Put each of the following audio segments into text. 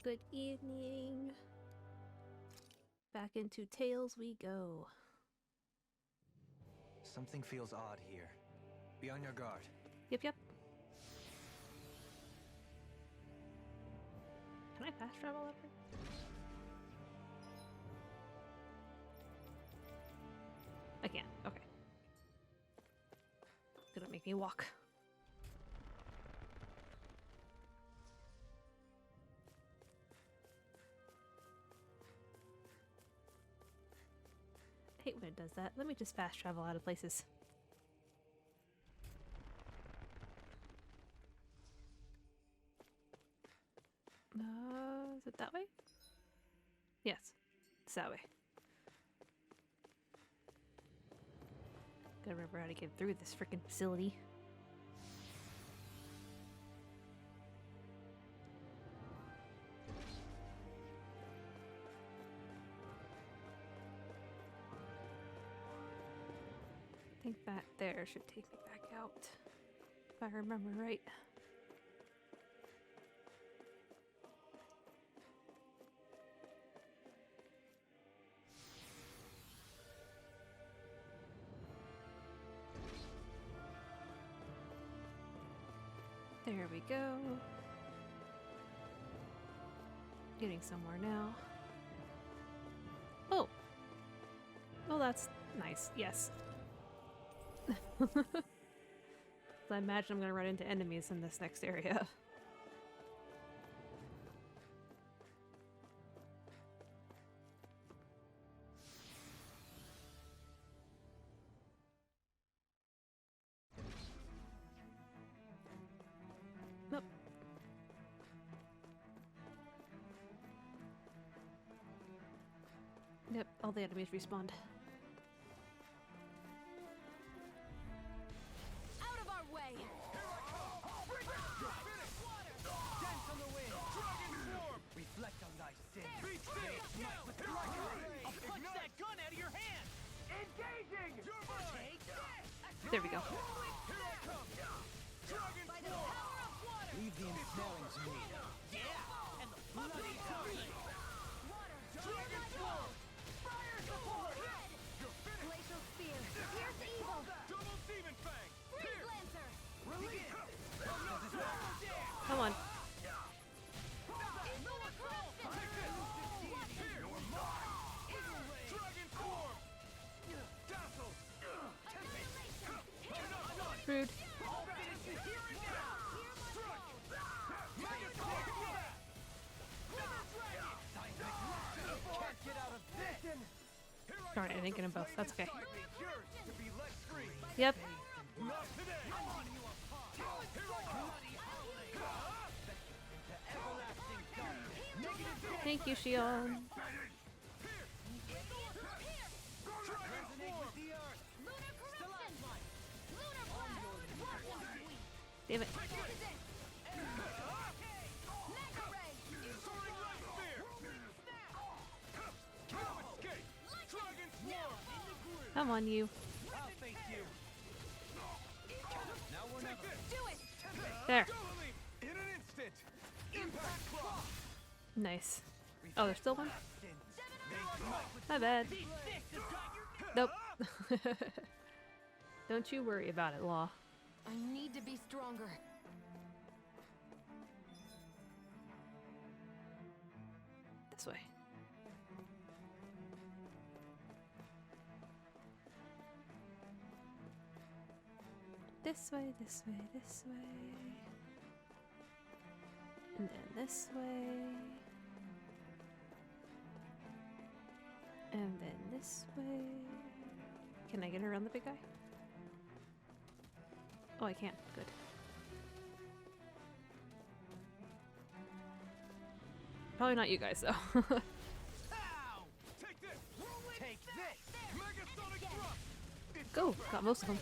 Good evening. Back into Tales we go. Something feels odd here. Be on your guard. Yep. Can I fast travel ever? I can. Okay. Gonna make me walk. I hate when it does that. Let me just fast travel out of places. Is it that way? Yes, it's that way. Gotta remember how to get through this freaking facility. I think that there should take me back out, if I remember right. There we go. Getting somewhere now. Oh! Well, that's nice. Yes. I imagine I'm gonna run into enemies in this next area. Nope. Yep, all the enemies respawned. Out of our way! Dance on the wind! Dragon form! Reflect on thy sin! Be still! I'll punch that gun out of your hand! Engaging! Take this! There we go. Here I come! Dragon By the form! power of water! Leave the ensnaring to me. Yeah! And the bloody hurry! Water! Dragon form! Fire support! Red! You're finished! Glacial spear! Pierce evil! Double demon fang! Freeze lancer! Release! Come on. Lunar corruption! Here! Dragon form! Dazzle! Annihilation! Rude. I'll finish you here and now! Struck! Megaform! Never dragon! Can't get out of this! Darn it, I didn't get them both. That's okay. Yours to be let free! Yep. Not today! You apart! Here I come! Into everlasting darkness! Negative Thank you, Shion. Dragon form! The earth! Lunar corruption! Lunar blast! Blossom sweep! Damn it. This is it! Mega ray! Soaring light spear! No escape! Dragon swarm! Come on, you. I'll face you! Now we're never. Do it! There. Doubling! In an instant! Impact cross! Nice. Oh, there's still one? Make My bad. These six have got your Nope. Don't you worry about it, Law. I need to be stronger. This way. This way, this way, this way. And then this way. And then this way. Can I get around the big guy? Oh, I can. Good. Probably not you guys, though. Ow! Take this! Take this! Megasonic thrust! Go! Got most of them.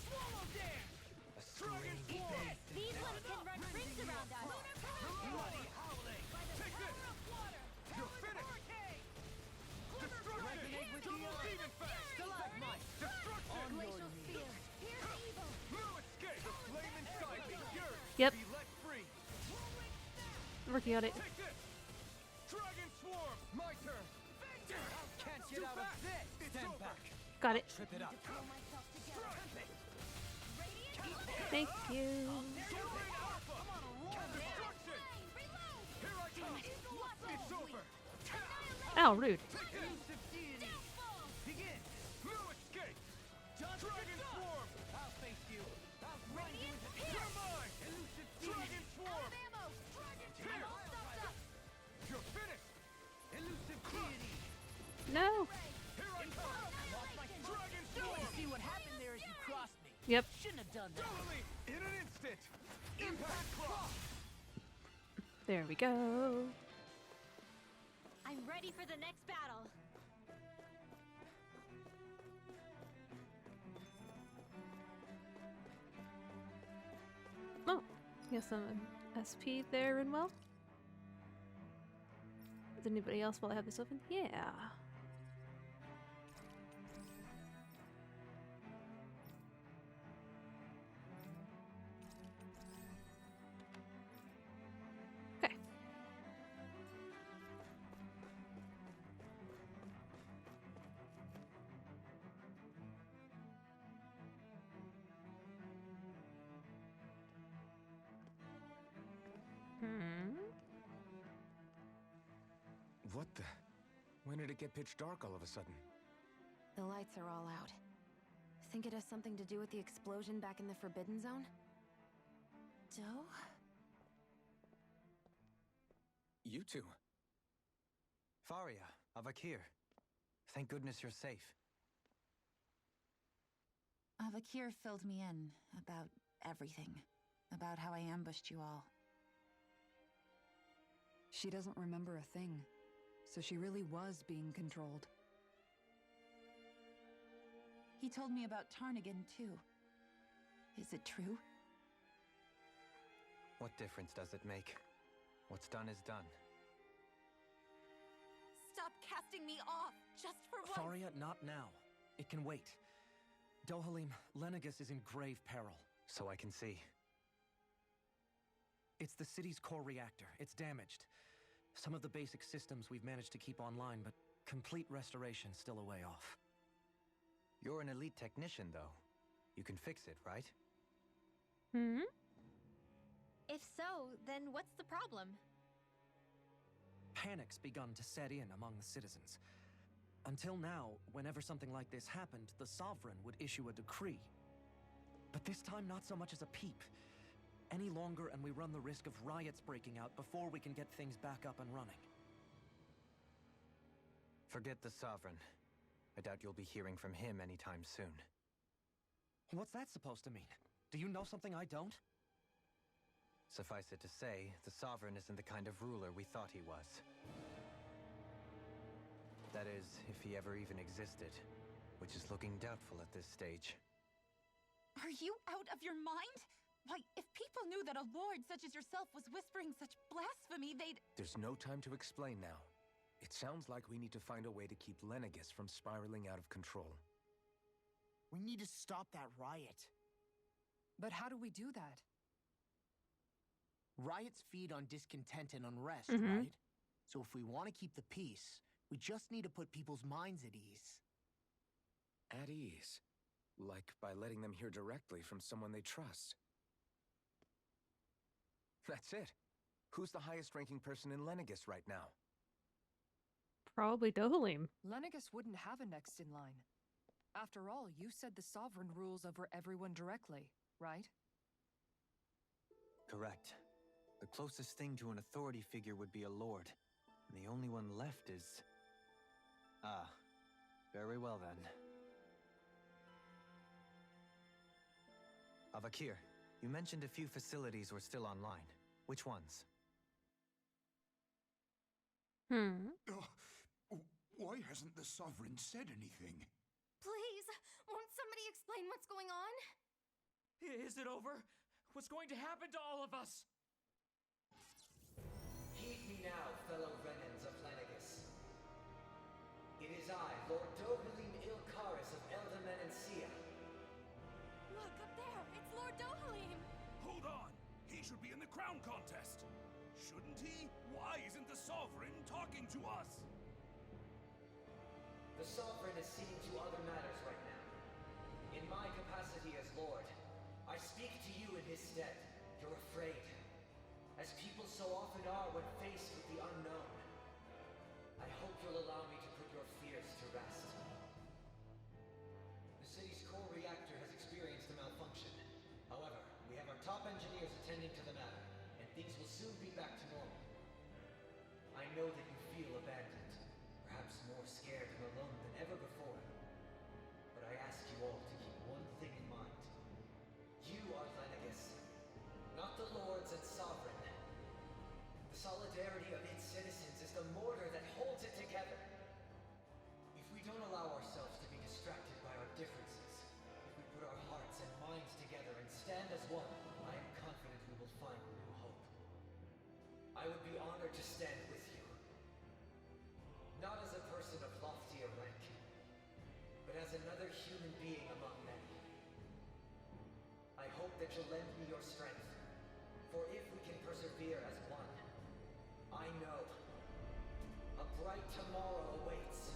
Swallow dance! Dragon swarm! These ones can run rings around us. Bloody howling! Take this! You're finished! Destruction! Double demon fang! Stalagmite! Destruction! Glacial spear! Pierce evil! No escape! The flame inside me yearns Yep. to be let free! Working on it. Take this! Dragon Swarm! My turn! Can't get out of this! Stand back! Got it. Trip it up! Pull myself together. Radiant Thank you. Soaring Alpha! I'm on a roll! Destruction! reload. Here I come! It's over! Ow, rude. Elusive deity! Downfall. Begin! No escape! Dragon Swarm! I'll face you! I'll grind you into... You're mine! Elusive Dragon Swarm! Ammo. Dragon Here! all stuffed up. You're finished! Elusive deity! No. Here I come! Dragon Swarm! You see what happened there as you crossed me. Yep. Shouldn't have done that. Totally! In an instant! Impact Cross! There we go. I'm ready for the next battle. Oh, got some SP there and well. Is anybody else while I have this open? Yeah. Okay. What the? When did it get pitch dark all of a sudden? The lights are all out. Think it has something to do with the explosion back in the Forbidden Zone? Doe? You two. Faria, Avakir. Thank goodness you're safe. Avakir filled me in about everything. About how I ambushed you all. She doesn't remember a thing, so she really was being controlled. He told me about Tarnigan, too. Is it true? What difference does it make? What's done is done. Stop casting me off, just for once! Faria, not now. It can wait. Dohalim, Lenegis is in grave peril. So I can see. It's the city's core reactor. It's damaged. Some of the basic systems we've managed to keep online, but complete restoration's still a way off. You're an elite technician, though. You can fix it, right? Hmm? If so, then what's the problem? Panic's begun to set in among the citizens. Until now, whenever something like this happened, the Sovereign would issue a decree. But this time, not so much as a peep. Any longer, and we run the risk of riots breaking out before we can get things back up and running. Forget the Sovereign. I doubt you'll be hearing from him anytime soon. What's that supposed to mean? Do you know something I don't? Suffice it to say, the Sovereign isn't the kind of ruler we thought he was. That is, if he ever even existed, which is looking doubtful at this stage. Are you out of your mind? Why, if people knew that a lord such as yourself was whispering such blasphemy, they'd... There's no time to explain now. It sounds like we need to find a way to keep Lenegis from spiraling out of control. We need to stop that riot. But how do we do that? Riots feed on discontent and unrest, Mhm. right? So if we want to keep the peace, we just need to put people's minds at ease. At ease. Like by letting them hear directly from someone they trust. That's it. Who's the highest-ranking person in Lenegis right now? Probably Dohalim. Lenegis wouldn't have a next in line. After all, you said the Sovereign rules over everyone directly, right? Correct. The closest thing to an authority figure would be a lord. And the only one left is... Ah. Very well then. Avakir, you mentioned a few facilities were still online. Which ones? Hmm. Why hasn't the Sovereign said anything? Please, won't somebody explain what's going on? Is it over? What's going to happen to all of us? Heed me now, fellow Renans of Lenegis. It is I, Lord Dohalim Ilkaris of Elda Menancia. Look, up there! It's Lord Dohalim! Hold on! He should be in the crown contest! Shouldn't he? Why isn't the Sovereign talking to us? The Sovereign is seeing to other matters right now. In my capacity as Lord, I speak to you in his stead. You're afraid, as people so often are when faced with the unknown. I hope you'll allow me to put your fears to rest. The city's core reactor has experienced a malfunction. However, we have our top engineers attending to the matter, and things will soon be back to normal. I know that you feel abandoned, perhaps more scared and alone than ever before. But I ask you all to keep one thing in mind. You are Lenegis, not the Lords and Sovereign. The solidarity of its citizens is the mortar that holds it together. If we don't allow ourselves to be distracted by our differences, if we put our hearts and minds together and stand as one, I am confident we will find new hope. I would be honored to stand with you. Not as a person of loftier rank, but as another human being among many. I hope that you'll lend me your strength, for if we can persevere as one, I know a bright tomorrow awaits.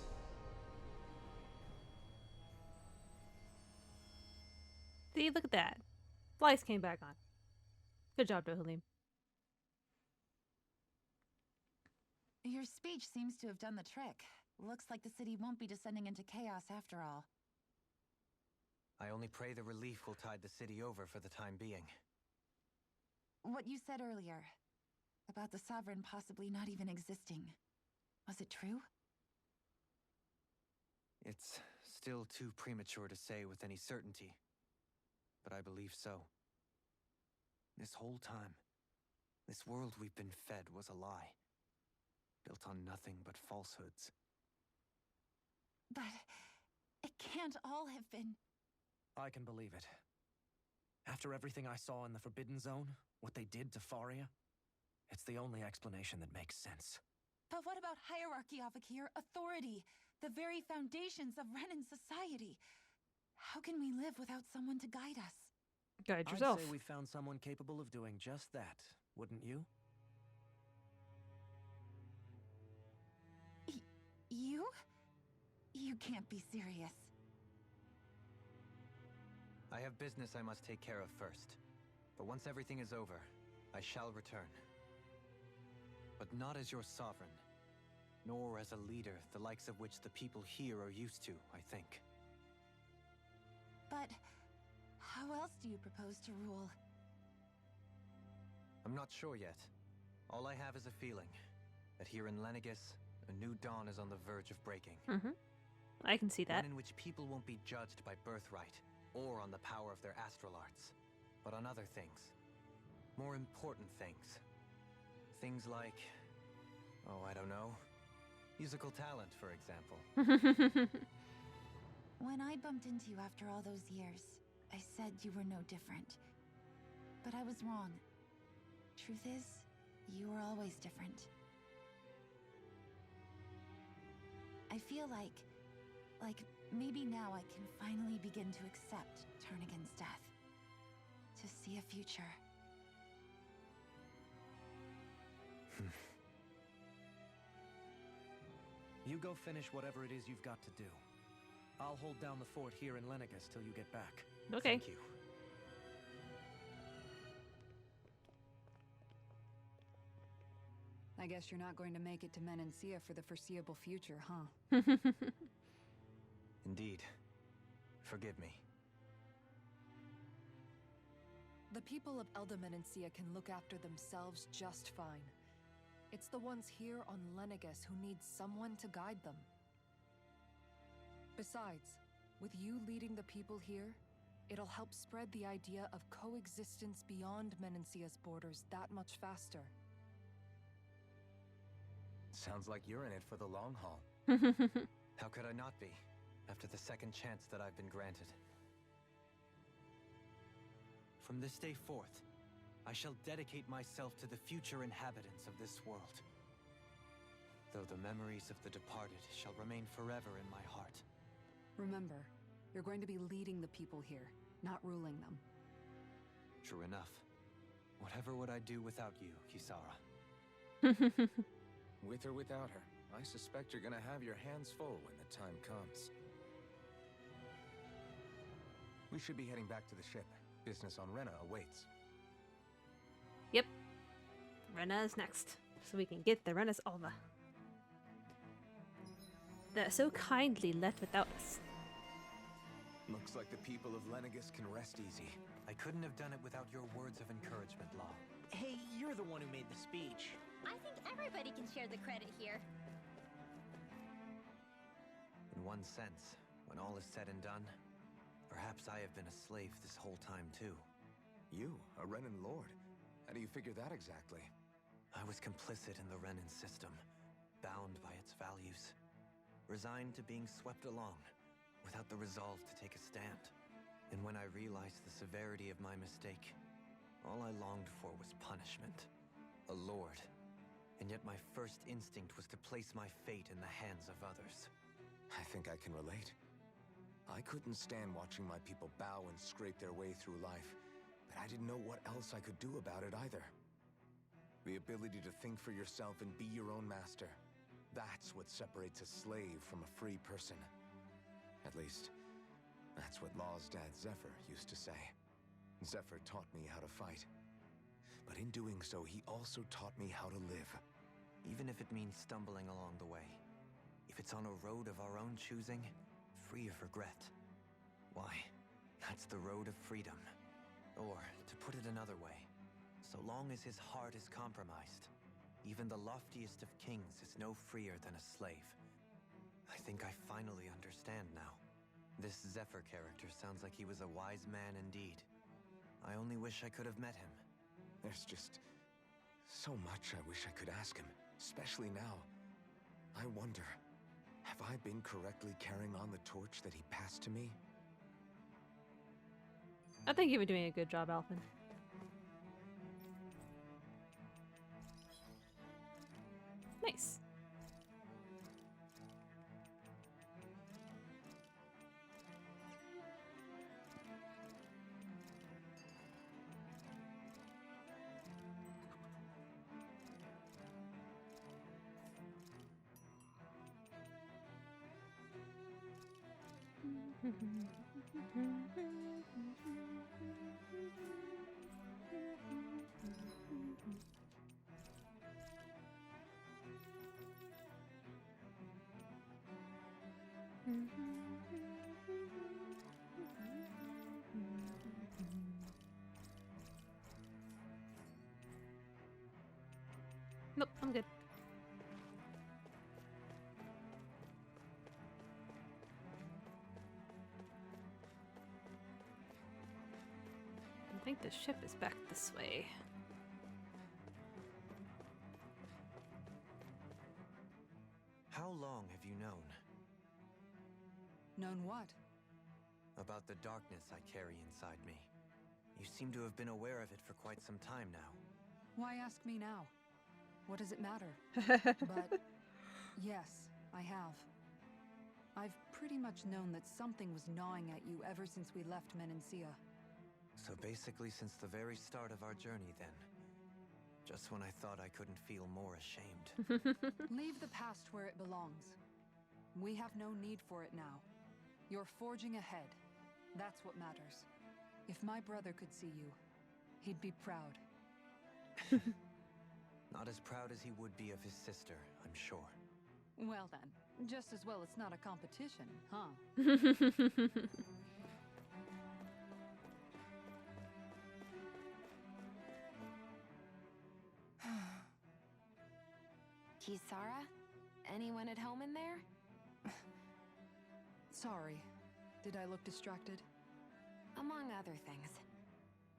See, look at that. Lights came back on. Good job, Dohalim. Your speech seems to have done the trick. Looks like the city won't be descending into chaos after all. I only pray the relief will tide the city over for the time being. What you said earlier, about the Sovereign possibly not even existing, was it true? It's still too premature to say with any certainty, but I believe so. This whole time, this world we've been fed was a lie, built on nothing but falsehoods. But it can't all have been... I can believe it. After everything I saw in the Forbidden Zone, what they did to Faria, it's the only explanation that makes sense. But what about hierarchy, Avakir? Authority? The very foundations of Renan society? How can we live without someone to guide us? Guide yourself. I'd say we found someone capable of doing just that, wouldn't you? You? You can't be serious. I have business I must take care of first. But once everything is over, I shall return. But not as your sovereign, nor as a leader the likes of which the people here are used to, I think. But how else do you propose to rule? I'm not sure yet. All I have is a feeling that here in Lenegis, a new dawn is on the verge of breaking. I can see that. One in which people won't be judged by birthright or on the power of their astral arts, but on other things. More important things. Things like, oh, I don't know, musical talent, for example. When I bumped into you after all those years, I said you were no different. But I was wrong. Truth is, you were always different. I feel like maybe now I can finally begin to accept Turnagain's death. To see a future. You go finish whatever it is you've got to do. I'll hold down the fort here in Lenegis till you get back. Okay. Thank you. I guess you're not going to make it to Menancia for the foreseeable future, huh? Indeed. Forgive me. The people of Elda Menancia can look after themselves just fine. It's the ones here on Lenegis who need someone to guide them. Besides, with you leading the people here, it'll help spread the idea of coexistence beyond Menancia's borders that much faster. Sounds like you're in it for the long haul. How could I not be, after the second chance that I've been granted? From this day forth, I shall dedicate myself to the future inhabitants of this world. Though the memories of the departed shall remain forever in my heart. Remember, you're going to be leading the people here, not ruling them. True enough. Whatever would I do without you, Kisara? With or without her, I suspect you're gonna have your hands full when the time comes. We should be heading back to the ship. Business on Rena awaits. Yep. Rena is next, so we can get the Rena's over. They're so kindly let without us. Looks like the people of Lenegis can rest easy. I couldn't have done it without your words of encouragement, Law. Hey, you're the one who made the speech. I think everybody can share the credit here. In one sense, when all is said and done, perhaps I have been a slave this whole time too. You, a Renan Lord? How do you figure that exactly? I was complicit in the Renan system, bound by its values, resigned to being swept along, without the resolve to take a stand. And when I realized the severity of my mistake, all I longed for was punishment. A lord. And yet my first instinct was to place my fate in the hands of others. I think I can relate. I couldn't stand watching my people bow and scrape their way through life, but I didn't know what else I could do about it either. The ability to think for yourself and be your own master. That's what separates a slave from a free person. At least, that's what Law's dad Zephyr used to say. Zephyr taught me how to fight. But in doing so, he also taught me how to live. Even if it means stumbling along the way. If it's on a road of our own choosing, free of regret. Why, that's the road of freedom. Or, to put it another way, so long as his heart is compromised, even the loftiest of kings is no freer than a slave. I think I finally understand now. This Zephyr character sounds like he was a wise man indeed. I only wish I could have met him. There's just so much I wish I could ask him, especially now. I wonder, have I been correctly carrying on the torch that he passed to me? I think you were doing a good job, Alphen. Nice. Nope, I'm good. I think the ship is back this way. How long have you known? Known what? About the darkness I carry inside me. You seem to have been aware of it for quite some time now. Why ask me now? What does it matter? But yes, I have. I've pretty much known that something was gnawing at you ever since we left Menancia. So basically since the very start of our journey then. Just when I thought I couldn't feel more ashamed. Leave the past where it belongs. We have no need for it now. You're forging ahead. That's what matters. If my brother could see you, he'd be proud. Not as proud as he would be of his sister, I'm sure. Well then, just as well it's not a competition, huh? Kisara? Anyone at home in there? Sorry. Did I look distracted? Among other things.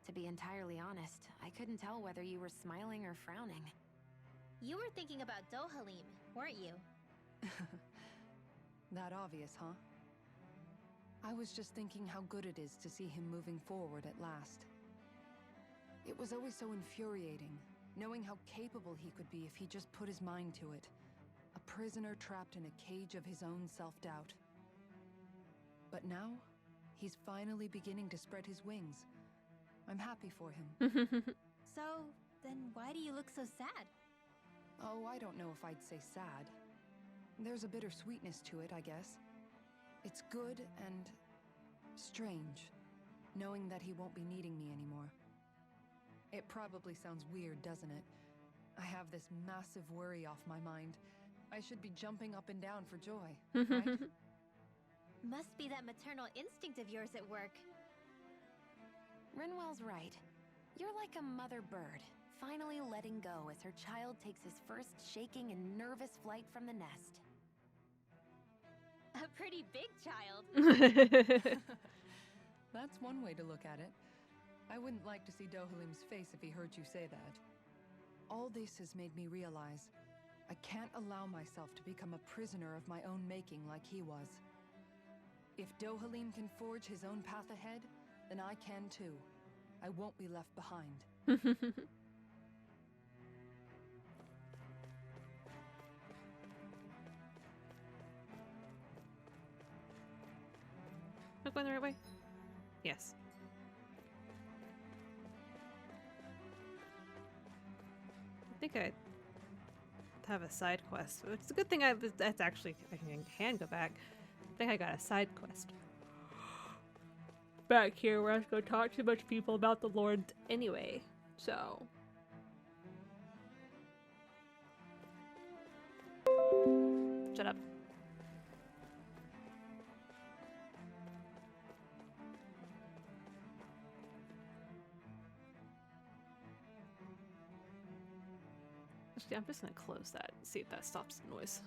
To be entirely honest, I couldn't tell whether you were smiling or frowning. You were thinking about Dohalim, weren't you? That obvious, huh? I was just thinking how good it is to see him moving forward at last. It was always so infuriating, knowing how capable he could be if he just put his mind to it. A prisoner trapped in a cage of his own self-doubt. But now, he's finally beginning to spread his wings. I'm happy for him. So, then why do you look so sad? Oh, I don't know if I'd say sad. There's a bittersweetness to it, I guess. It's good and strange, knowing that he won't be needing me anymore. It probably sounds weird, doesn't it? I have this massive worry off my mind. I should be jumping up and down for joy, right? Must be that maternal instinct of yours at work. Rinwell's right. You're like a mother bird, finally letting go as her child takes his first shaking and nervous flight from the nest. A pretty big child. That's one way to look at it. I wouldn't like to see Dohalim's face if he heard you say that. All this has made me realize I can't allow myself to become a prisoner of my own making like he was. If Dohalim can forge his own path ahead, then I can too. I won't be left behind. Am I going the right way? Yes. I think I have a side quest. It's a good thing that's actually I can go back. I think I got a side quest back here where I was going to talk to a bunch of people about the Lord anyway. So shut up. Actually, I'm just gonna close that and see if that stops the noise.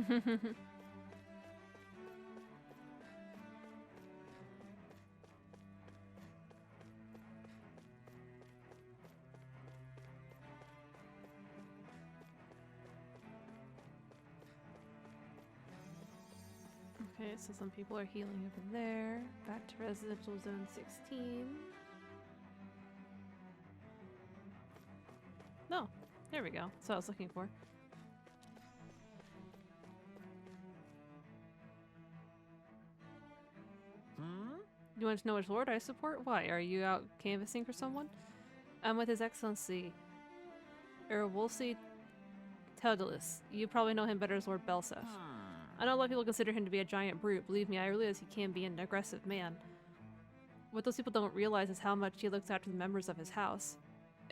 Okay, so some people are healing over there. Back to residential zone 16. No, there we go. That's what I was looking for. You want to know which lord I support? Why? Are you out canvassing for someone? I'm with His Excellency Erwolsi Teodalis. You probably know him better as Lord Belsef. I know a lot of people consider him to be a giant brute. Believe me, I realize he can be an aggressive man. What those people don't realize is how much he looks after the members of his house.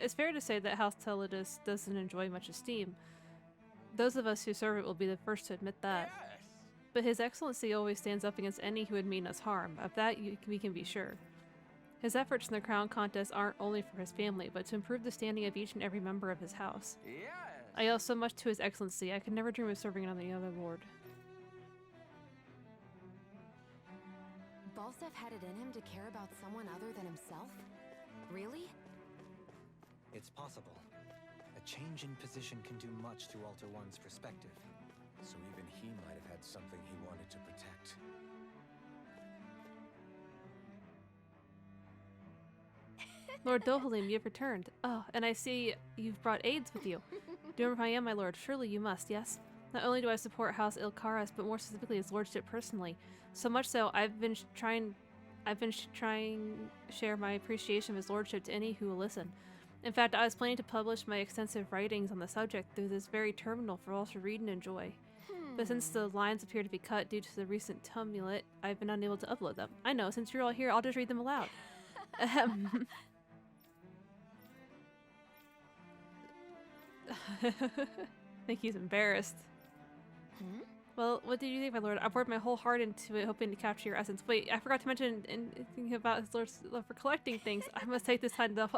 It's fair to say that House Teodalis doesn't enjoy much esteem. Those of us who serve it will be the first to admit that. But His Excellency always stands up against any who would mean us harm. Of that we can be sure. His efforts in the crown contest aren't only for his family, but to improve the standing of each and every member of his house. Yes. I owe so much to His Excellency, I could never dream of serving on the other lord. Balsef had it in him to care about someone other than himself? Really? It's possible. A change in position can do much to alter one's perspective. So even he might have had something he wanted to protect. Lord Dohalim, you've returned. Oh, and I see you've brought aides with you. Do you remember who I am, my lord? Surely you must, yes? Not only do I support House Ilkaras, but more specifically his lordship personally. So much so, I've been trying to share my appreciation of his lordship to any who will listen. In fact, I was planning to publish my extensive writings on the subject through this very terminal for all to read and enjoy. But since the lines appear to be cut due to the recent tumult, I've been unable to upload them. I know, since you're all here, I'll just read them aloud. I think he's embarrassed. Well, what did you think, my lord? I poured my whole heart into it, hoping to capture your essence. Wait, I forgot to mention in thinking about his lord's love for collecting things. I must take this time to...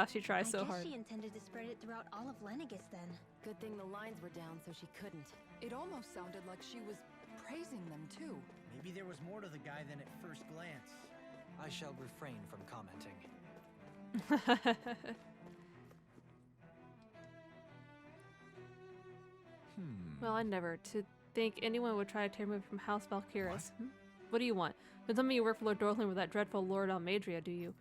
she tries so hard. I guess she intended to spread it throughout all of Lenegis then. Good thing the lines were down so she couldn't. It almost sounded like she was praising them too. Maybe there was more to the guy than at first glance. I shall refrain from commenting. Well, I never. To think anyone would try to tear me from House Valkyris. What do you want? Don't tell me you work for Lord Dorthlin with that dreadful Lord Almadria, do you?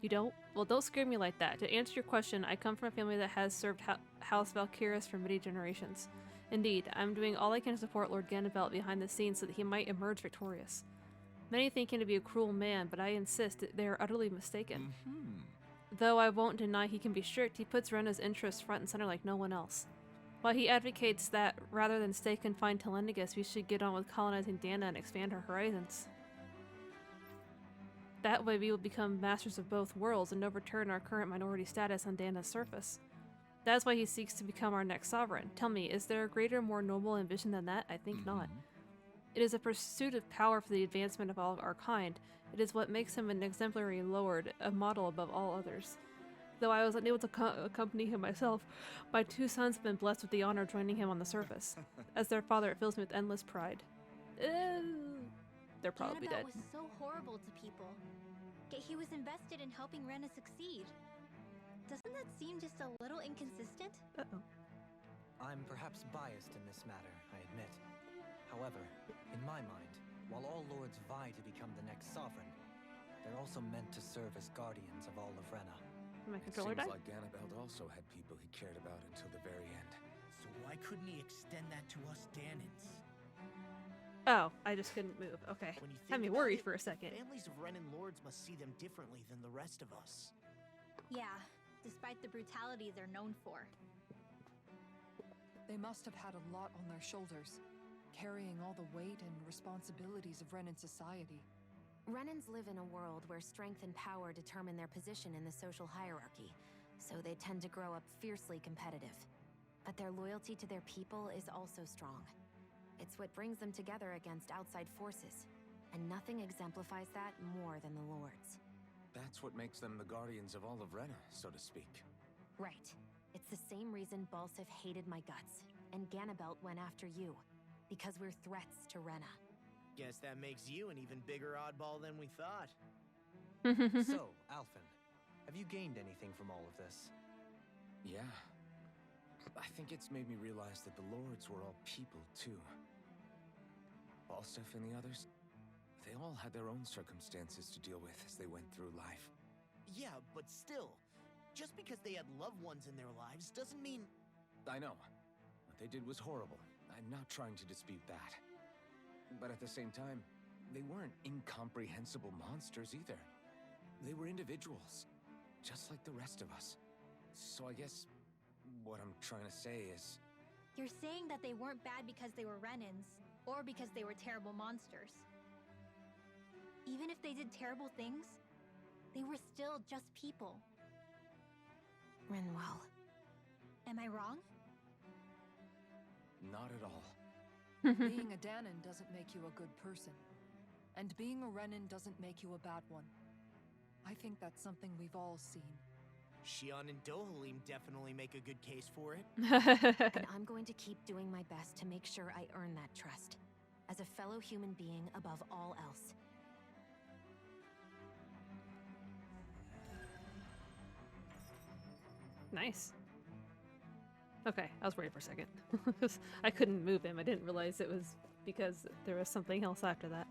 You don't? Well, don't scare me like that. To answer your question, I come from a family that has served House Valkyris for many generations. Indeed, I'm doing all I can to support Lord Ganabelt behind the scenes so that he might emerge victorious. Many think him to be a cruel man, but I insist that they are utterly mistaken. Though I won't deny he can be strict, he puts Rena's interests front and center like no one else. While he advocates that, rather than stay confined to Lenegis, we should get on with colonizing Dana and expand our horizons. That way we will become masters of both worlds and overturn our current minority status on Dana's surface. That is why he seeks to become our next sovereign. Tell me, is there a greater, more noble ambition than that? I think not. It is a pursuit of power for the advancement of all of our kind. It is what makes him an exemplary lord, a model above all others. Though I was unable to accompany him myself, my two sons have been blessed with the honor of joining him on the surface. As their father, it fills me with endless pride. They're probably dead. Was so horrible to people. Yet he was invested in helping Rena succeed. Doesn't that seem just a little inconsistent? Uh-oh. I'm perhaps biased in this matter, I admit. However, in my mind, while all lords vie to become the next sovereign, they're also meant to serve as guardians of all of Rena. My controller died? Seems like Ganabelt also had people he cared about until the very end. So why couldn't he extend that to us Danans? Oh, I just couldn't move. Okay. When you Had me think worried about for a second. Families of Renan lords must see them differently than the rest of us. Yeah, despite the brutality they're known for. They must have had a lot on their shoulders, carrying all the weight and responsibilities of Renan society. Renans live in a world where strength and power determine their position in the social hierarchy, so they tend to grow up fiercely competitive. But their loyalty to their people is also strong. It's what brings them together against outside forces, and nothing exemplifies that more than the Lords. That's what makes them the guardians of all of Rena, so to speak. Right. It's the same reason Balsif hated my guts, and Ganabelt went after you. Because we're threats to Rena. Guess that makes you an even bigger oddball than we thought. So, Alphen, have you gained anything from all of this? Yeah. I think it's made me realize that the Lords were all people, too. Balsif and the others, they all had their own circumstances to deal with as they went through life. Yeah, but still, just because they had loved ones in their lives doesn't mean... I know. What they did was horrible. I'm not trying to dispute that. But at the same time, they weren't incomprehensible monsters either. They were individuals, just like the rest of us. So I guess what I'm trying to say is... You're saying that they weren't bad because they were Renans, or because they were terrible monsters. Even if they did terrible things, they were still just people. Rinwell. Am I wrong? Not at all. Being a Danan doesn't make you a good person. And being a Renan doesn't make you a bad one. I think that's something we've all seen. Shion and Dohalim definitely make a good case for it. And I'm going to keep doing my best to make sure I earn that trust. As a fellow human being above all else. Nice. Okay, I was worried for a second. I couldn't move him. I didn't realize it was because there was something else after that.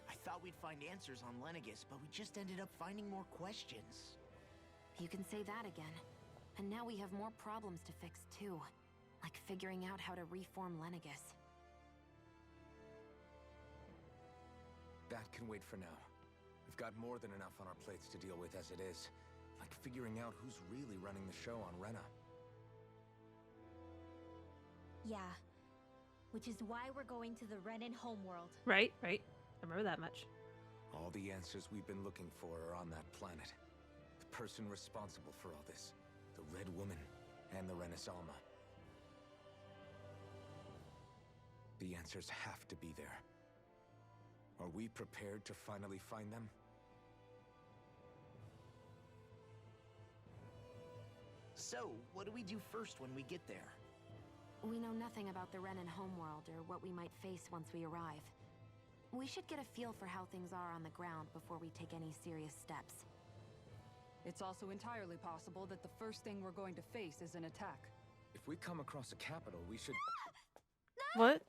I thought we'd find answers on Lenegis, but we just ended up finding more questions. You can say that again. And now we have more problems to fix too. Like figuring out how to reform Lenegis. That can wait for now. We've got more than enough on our plates to deal with as it is. Like figuring out who's really running the show on Rena. Yeah. which is why we're going to the Renan homeworld. Right. I remember that much. All the answers we've been looking for are on that planet. The person responsible for all this, the Red Woman and the Renaissama. The answers have to be there. Are we prepared to finally find them? So, what do we do first when we get there? We know nothing about the Renan homeworld or what we might face once we arrive. We should get a feel for how things are on the ground before we take any serious steps. It's also entirely possible that the first thing we're going to face is an attack. If we come across a capital, we should... What?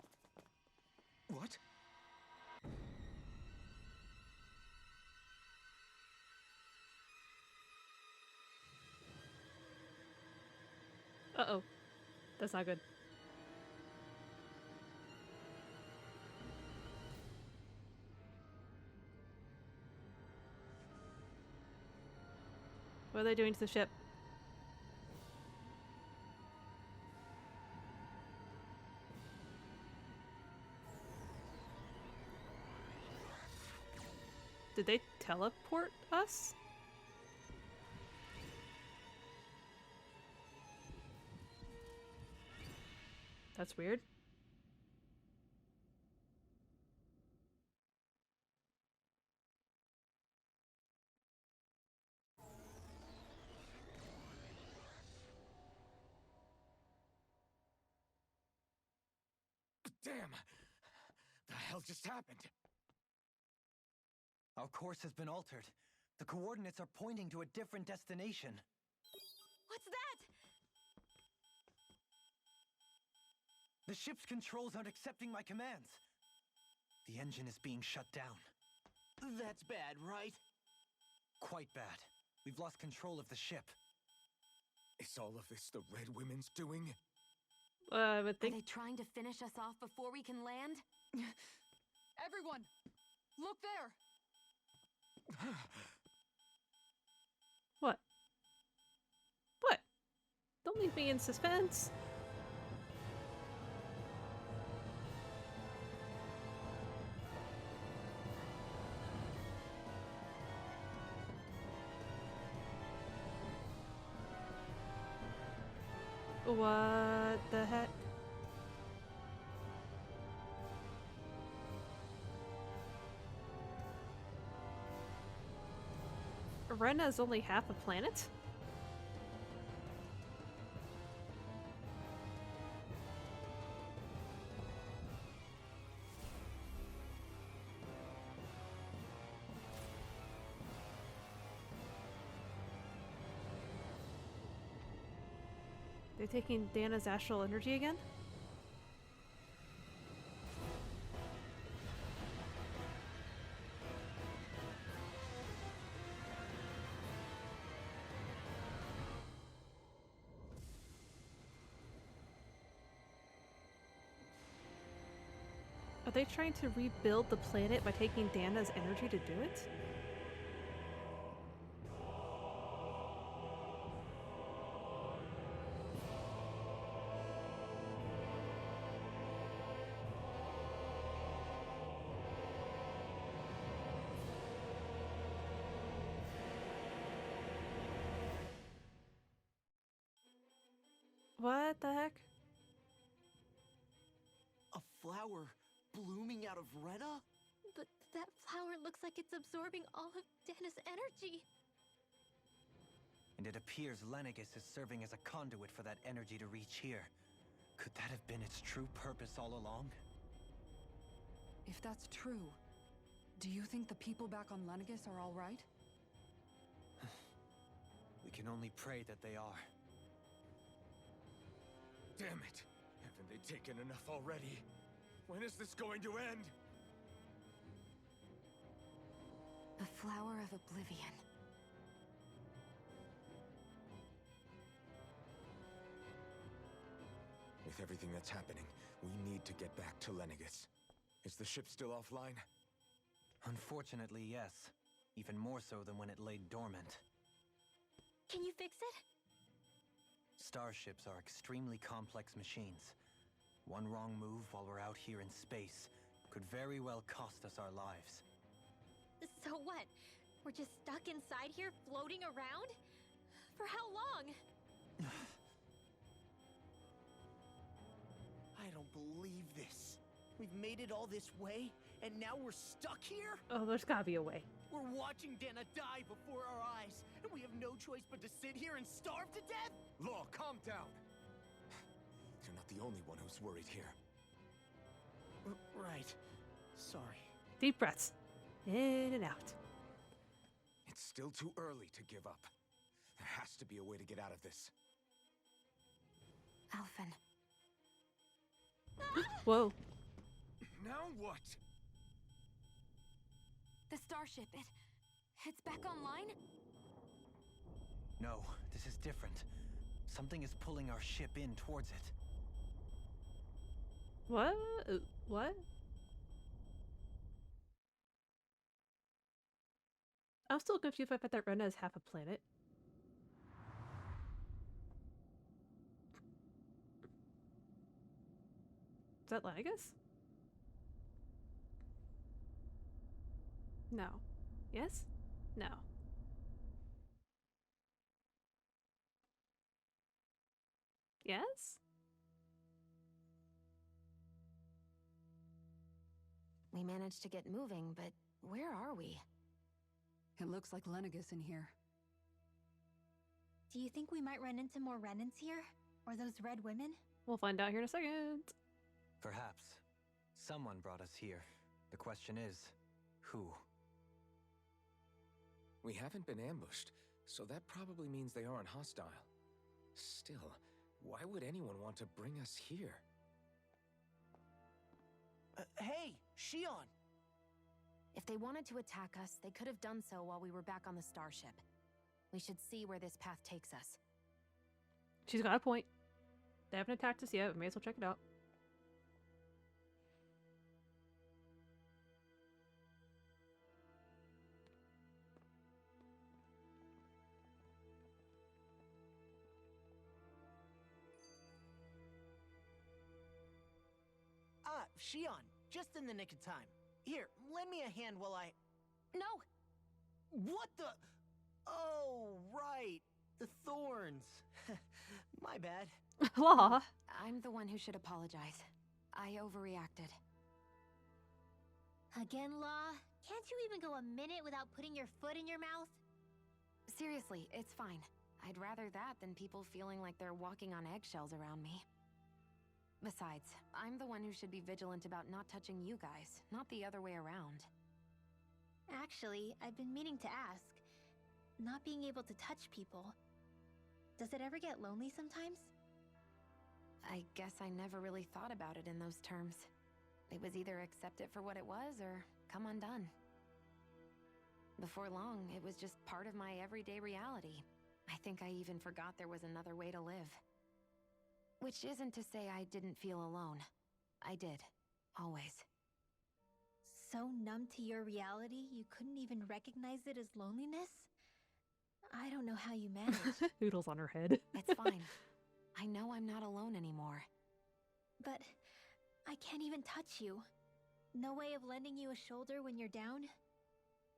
What? Uh-oh. That's not good. What are they doing to the ship? Did they teleport us? That's weird. Damn! The hell just happened? Our course has been altered. The coordinates are pointing to a different destination. What's that? The ship's controls aren't accepting my commands. The engine is being shut down. That's bad, right? Quite bad. We've lost control of the ship. Is all of this the Red Women's doing? I would Are think. they trying to finish us off before we can land? Everyone! Look there! What? What? Don't leave me in suspense. What the heck? Rena is only half a planet? They're taking Dana's astral energy again? Are they trying to rebuild the planet by taking Dana's energy to do it? What the heck? A flower blooming out of Rena? But that flower looks like it's absorbing all of Dana's energy. And it appears Lenegis is serving as a conduit for that energy to reach here. Could that have been its true purpose all along? If that's true, do you think the people back on Lenegis are all right? We can only pray that they are. Damn it! Haven't they taken enough already? When is this going to end? The Flower of Oblivion. With everything that's happening, we need to get back to Lenegis. Is the ship still offline? Unfortunately, yes. Even more so than when it lay dormant. Can you fix it? Starships are extremely complex machines. One wrong move while we're out here in space could very well cost us our lives. So what? We're just stuck inside here, floating around? For how long? I don't believe this. We've made it all this way, and now we're stuck here? Oh, there's gotta be a way. We're watching Dana die before our eyes, and we have no choice but to sit here and starve to death? Law, calm down. You're not the only one who's worried here. Right. Sorry. Deep breaths. In and out. It's still too early to give up. There has to be a way to get out of this. Alphen. Whoa. Now what? The starship, it's back online? No, this is different. Something is pulling our ship in towards it. What? What? I'm still confused if I bet that Rena is half a planet. Is that Lanagus? No. Yes? No. Yes? We managed to get moving, but where are we? It looks like Lenigus in here. Do you think we might run into more Renans here? Or those red women? We'll find out here in a second. Perhaps. Someone brought us here. The question is, who? We haven't been ambushed, so that probably means they aren't hostile. Still, why would anyone want to bring us here? Hey, Shion! If they wanted to attack us, they could have done so while we were back on the starship. We should see where this path takes us. She's got a point. They haven't attacked us yet. We may as well check it out. Shion, just in the nick of time. Here, lend me a hand while I... No! What the... Oh, right. The thorns. My bad. Law. I'm the one who should apologize. I overreacted. Again, Law? Can't you even go a minute without putting your foot in your mouth? Seriously, it's fine. I'd rather that than people feeling like they're walking on eggshells around me. Besides, I'm the one who should be vigilant about not touching you guys, not the other way around. Actually, I've been meaning to ask. Not being able to touch people. Does it ever get lonely sometimes? I guess I never really thought about it in those terms. It was either accept it for what it was or come undone. Before long, it was just part of my everyday reality. I think I even forgot there was another way to live. Which isn't to say I didn't feel alone. I did. Always. So numb to your reality, you couldn't even recognize it as loneliness? I don't know how you managed. Noodles on her head. It's fine. I know I'm not alone anymore. But I can't even touch you. No way of lending you a shoulder when you're down?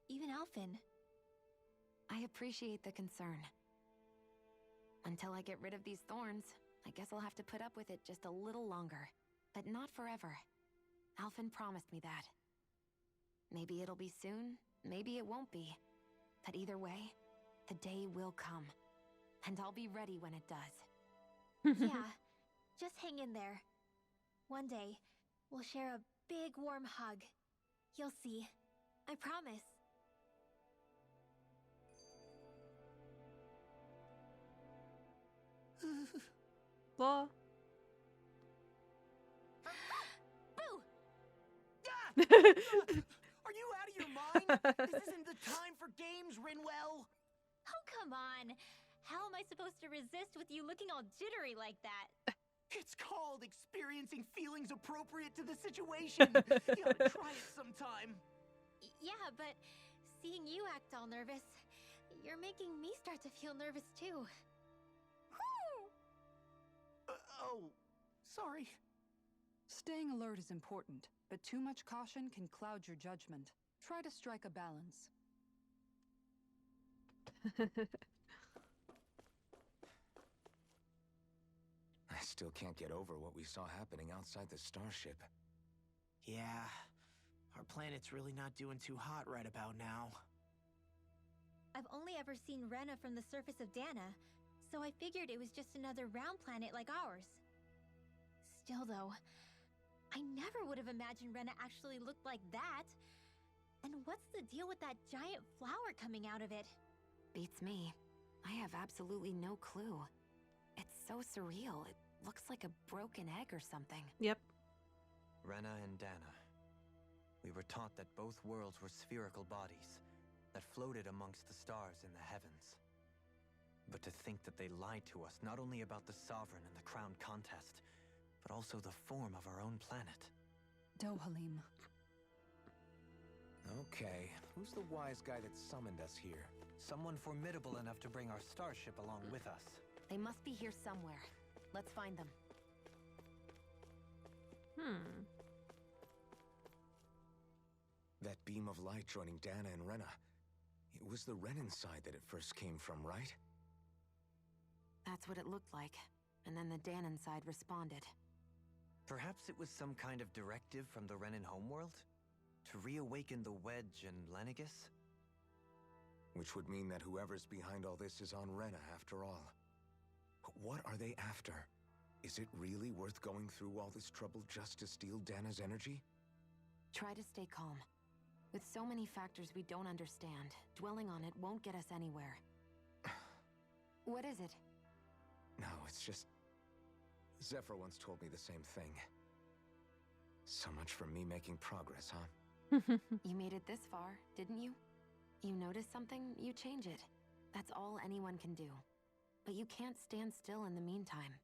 Even Alphen. I appreciate the concern. Until I get rid of these thorns, I guess I'll have to put up with it just a little longer. But not forever. Alphen promised me that. Maybe it'll be soon, maybe it won't be. But either way, the day will come. And I'll be ready when it does. Yeah, just hang in there. One day, we'll share a big warm hug. You'll see. I promise. Law. Boo! Are you out of your mind? This isn't the time for games, Rinwell! Oh, come on. How am I supposed to resist with you looking all jittery like that? It's called experiencing feelings appropriate to the situation. You ought to try it sometime. Yeah, but seeing you act all nervous, you're making me start to feel nervous too. Oh, sorry. Staying alert is important, but too much caution can cloud your judgment. Try to strike a balance. I still can't get over what we saw happening outside the starship. Yeah, our planet's really not doing too hot right about now. I've only ever seen Rena from the surface of Dana, so I figured it was just another round planet like ours. Still though, I never would have imagined Rena actually looked like that. And what's the deal with that giant flower coming out of it? Beats me. I have absolutely no clue. It's so surreal. It looks like a broken egg or something. Yep. Rena and Dana. We were taught that both worlds were spherical bodies that floated amongst the stars in the heavens. But to think that they lied to us not only about the Sovereign and the Crown contest, but also the form of our own planet. Dohalim. Okay, who's the wise guy that summoned us here? Someone formidable enough to bring our starship along with us. They must be here somewhere. Let's find them. That beam of light joining Dana and Rena. It was the Renan side that it first came from, right? That's what it looked like. And then the Danon side responded. Perhaps it was some kind of directive from the Renan homeworld? To reawaken the Wedge and Lenegis? Which would mean that whoever's behind all this is on Rena after all. But what are they after? Is it really worth going through all this trouble just to steal Dana's energy? Try to stay calm. With so many factors we don't understand, dwelling on it won't get us anywhere. What is it? No, it's just... Zephyr once told me the same thing. So much for me making progress, huh? You made it this far, didn't you? You notice something, you change it. That's all anyone can do. But you can't stand still in the meantime.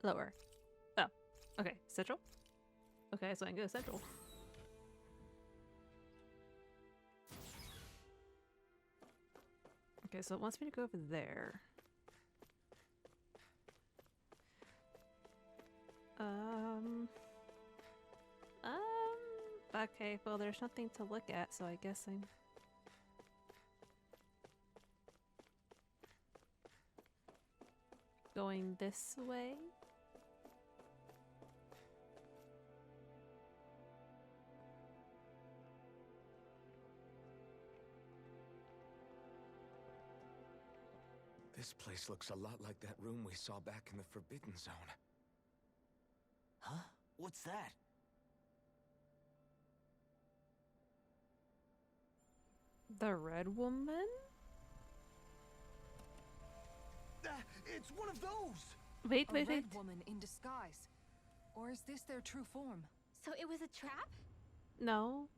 Lower. Oh, okay. Central? Okay, so I can go to Central. Okay, so it wants me to go over there. Okay, well, there's nothing to look at, so I guess I'm... going this way? This place looks a lot like that room we saw back in the Forbidden Zone. Huh? What's that? The Red Woman? It's one of those! Wait. A red woman in disguise. Or is this their true form? So it was a trap? No.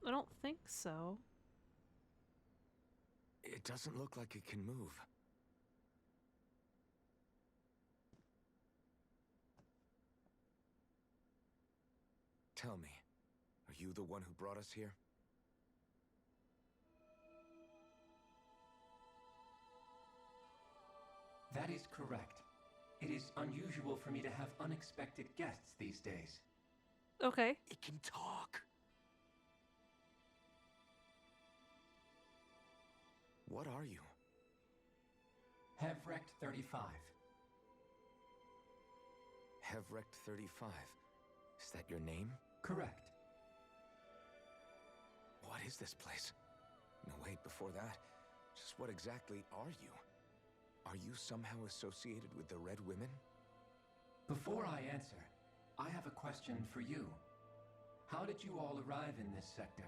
I don't think so. It doesn't look like it can move. Tell me, are you the one who brought us here? That is correct. It is unusual for me to have unexpected guests these days. Okay. It can talk. What are you? Hevrecht 35. Hevrecht 35. Is that your name? Correct. What is this place? No, wait, before that, just what exactly are you? Are you somehow associated with the Red Women? Before I answer, I have a question for you. How did you all arrive in this sector?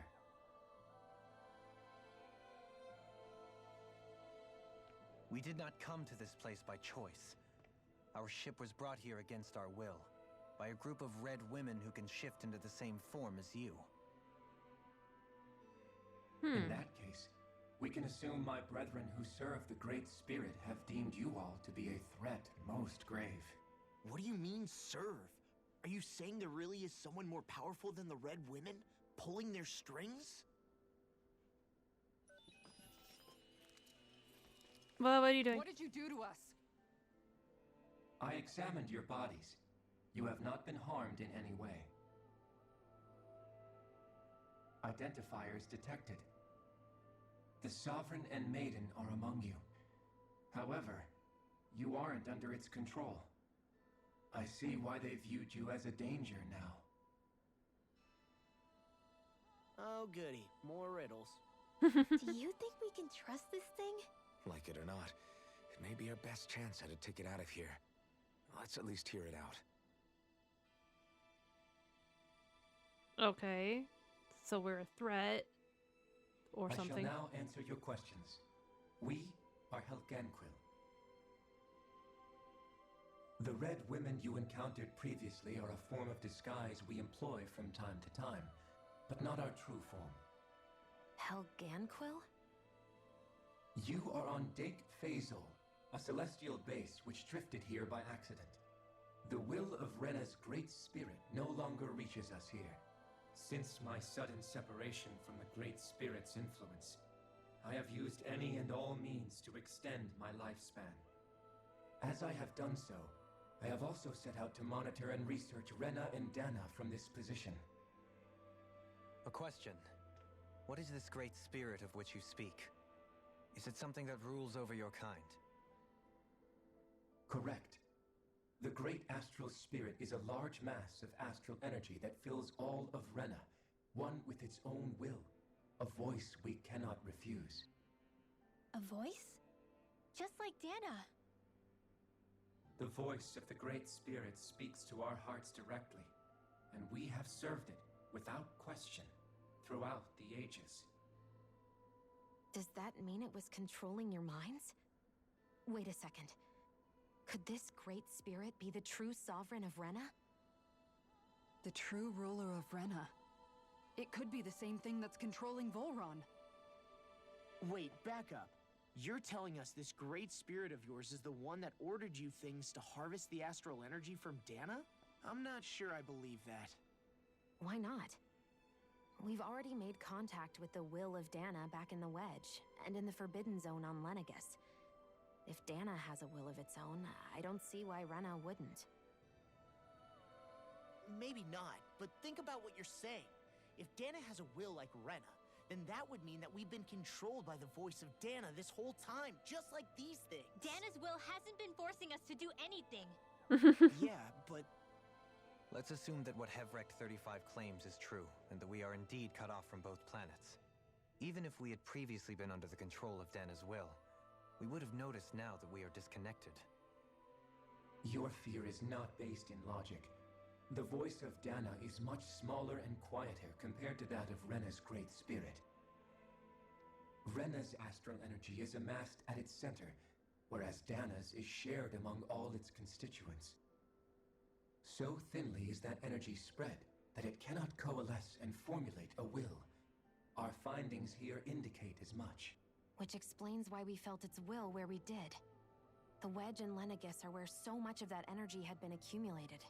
We did not come to this place by choice. Our ship was brought here against our will, by a group of red women who can shift into the same form as you. In that case, we can assume my brethren who serve the Great Spirit have deemed you all to be a threat most grave. What do you mean, serve? Are you saying there really is someone more powerful than the Red Women, pulling their strings? Well, what are you doing? What did you do to us? I examined your bodies. You have not been harmed in any way. Identifiers detected. The Sovereign and Maiden are among you. However, you aren't under its control. I see why they viewed you as a danger now. Oh, goody. More riddles. Do you think we can trust this thing? Like it or not, it may be our best chance at a ticket out of here. Let's at least hear it out. Okay. So we're a threat. Or something. I shall now answer your questions. We are Helganquil. The Red Women you encountered previously are a form of disguise we employ from time to time, but not our true form. Helganquil? You are on Dake Phasol, a celestial base which drifted here by accident. The will of Rena's great spirit no longer reaches us here. Since my sudden separation from the Great Spirit's influence, I have used any and all means to extend my lifespan. As I have done so, I have also set out to monitor and research Rena and Dana from this position. A question. What is this great spirit of which you speak? Is it something that rules over your kind? Correct. The Great Astral Spirit is a large mass of astral energy that fills all of Rena, one with its own will, a voice we cannot refuse. A voice? Just like Dana. The voice of the Great Spirit speaks to our hearts directly, and we have served it without question throughout the ages. Does that mean it was controlling your minds? Wait a second. Could this great spirit be the true sovereign of Rena? The true ruler of Rena. It could be the same thing that's controlling Volron. Wait, back up. You're telling us this great spirit of yours is the one that ordered you things to harvest the astral energy from Dana? I'm not sure I believe that. Why not? We've already made contact with the will of Dana back in the Wedge, and in the Forbidden Zone on Lenegus. If Dana has a will of its own, I don't see why Rena wouldn't. Maybe not, but think about what you're saying. If Dana has a will like Rena, then that would mean that we've been controlled by the voice of Dana this whole time, just like these things. Dana's will hasn't been forcing us to do anything. Yeah, but... Let's assume that what Hevrect 35 claims is true, and that we are indeed cut off from both planets. Even if we had previously been under the control of Dana's will, we would have noticed now that we are disconnected. Your fear is not based in logic. The voice of Dana is much smaller and quieter compared to that of Rena's great spirit. Rena's astral energy is amassed at its center, whereas Dana's is shared among all its constituents. So thinly is that energy spread that it cannot coalesce and formulate a will. Our findings here indicate as much. Which explains why we felt its will where we did. The Wedge and Lenegus are where so much of that energy had been accumulated.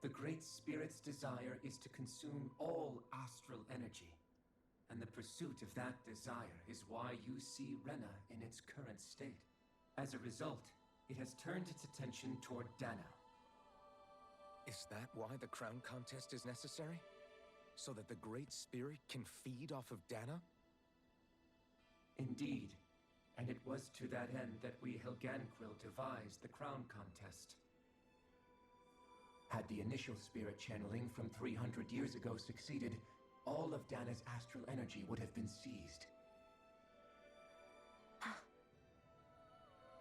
The Great Spirit's desire is to consume all astral energy, and the pursuit of that desire is why you see Rena in its current state. As a result, it has turned its attention toward Dana. Is that why the crown contest is necessary? So that the Great Spirit can feed off of Dana? Indeed, and it was to that end that we Helganquil devised the crown contest. Had the initial spirit channeling from 300 years ago succeeded, all of Dana's astral energy would have been seized.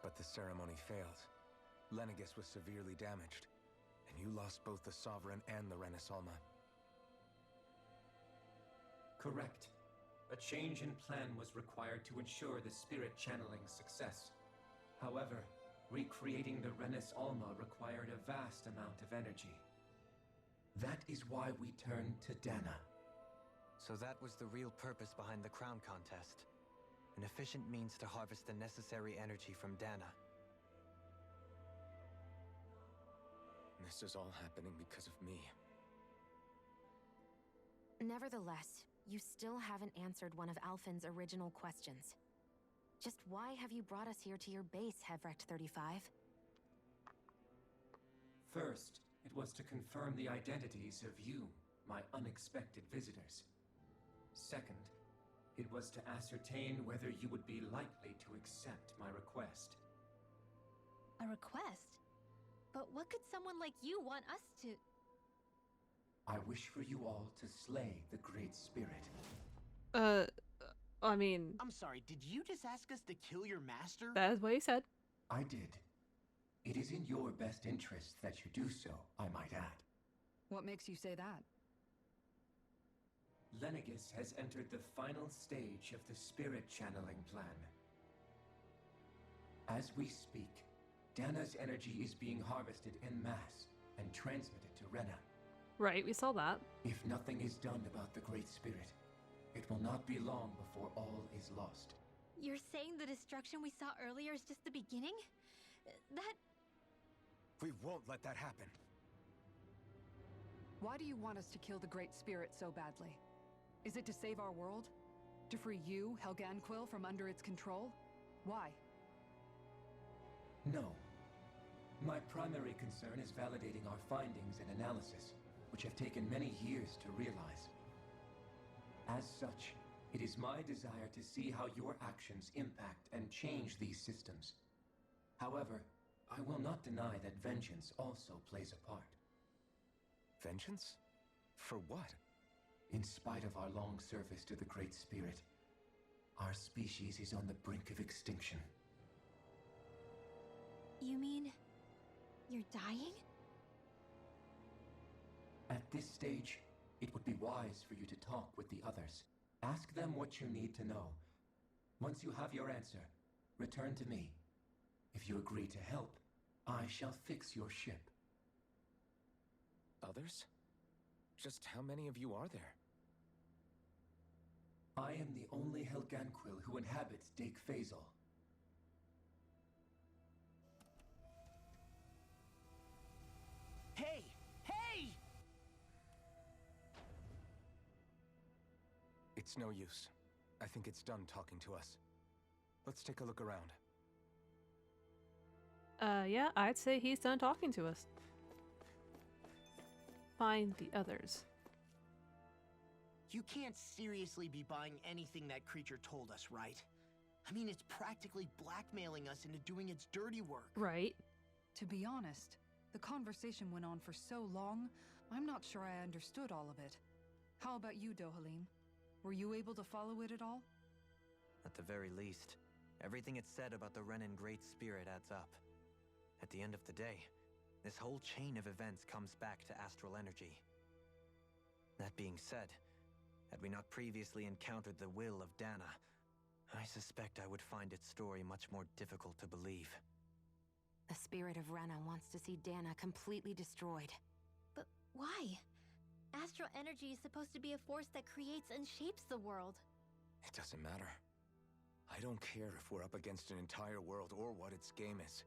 But the ceremony failed. Lenegus was severely damaged, and you lost both the Sovereign and the Renasolma. Correct. A change in plan was required to ensure the spirit channeling's success. However, recreating the Renasolma required a vast amount of energy. That is why we turned to Dana. So that was the real purpose behind the crown contest. An efficient means to harvest the necessary energy from Dana. This is all happening because of me. Nevertheless, you still haven't answered one of Alphen's original questions. Just why have you brought us here to your base, Hevrecht 35? First, it was to confirm the identities of you, my unexpected visitors. Second, it was to ascertain whether you would be likely to accept my request. A request? But what could someone like you want us to... I wish for you all to slay the Great Spirit. I mean... I'm sorry, did you just ask us to kill your master? That is what he said. I did. It is in your best interest that you do so, I might add. What makes you say that? Lenegis has entered the final stage of the spirit channeling plan. As we speak, Dana's energy is being harvested en masse and transmitted to Rena. Right, we saw that. If nothing is done about the Great Spirit, it will not be long before all is lost. You're saying the destruction we saw earlier is just the beginning? That... We won't let that happen. Why do you want us to kill the Great Spirit so badly? Is it to save our world? To free you, Helganquil, from under its control? Why? No. My primary concern is validating our findings and analysis, which have taken many years to realize. As such, it is my desire to see how your actions impact and change these systems. However, I will not deny that vengeance also plays a part. Vengeance? For what? In spite of our long service to the Great Spirit, our species is on the brink of extinction. You mean... you're dying? At this stage, it would be wise for you to talk with the others. Ask them what you need to know. Once you have your answer, return to me. If you agree to help, I shall fix your ship. Others? Just how many of you are there? I am the only Helganquil who inhabits Dake Faisal. Hey! Hey! It's no use. I think it's done talking to us. Let's take a look around. Yeah, I'd say he's done talking to us. Find the others. You can't seriously be buying anything that creature told us, right? I mean, it's practically blackmailing us into doing its dirty work. Right. To be honest, the conversation went on for so long, I'm not sure I understood all of it. How about you, Dohalim? Were you able to follow it at all? At the very least, everything it said about the Renan Great Spirit adds up. At the end of the day, this whole chain of events comes back to astral energy. That being said, had we not previously encountered the will of Dana, I suspect I would find its story much more difficult to believe. The spirit of Rena wants to see Dana completely destroyed. But why? Astral energy is supposed to be a force that creates and shapes the world. It doesn't matter. I don't care if we're up against an entire world or what its game is.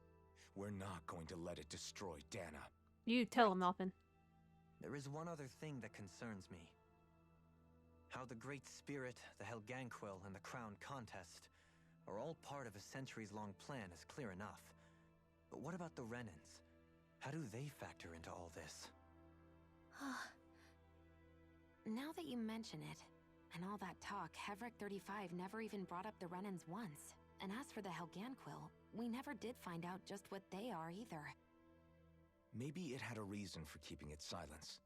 We're not going to let it destroy Dana. You tell him, Alphen. There is one other thing that concerns me. How the Great Spirit, the Helganquil, and the Crown Contest are all part of a centuries-long plan is clear enough. But what about the Renans? How do they factor into all this? Now that you mention it, and all that talk, Hevrecht 35 never even brought up the Renans once. And as for the Helganquil, we never did find out just what they are either. Maybe it had a reason for keeping its silence.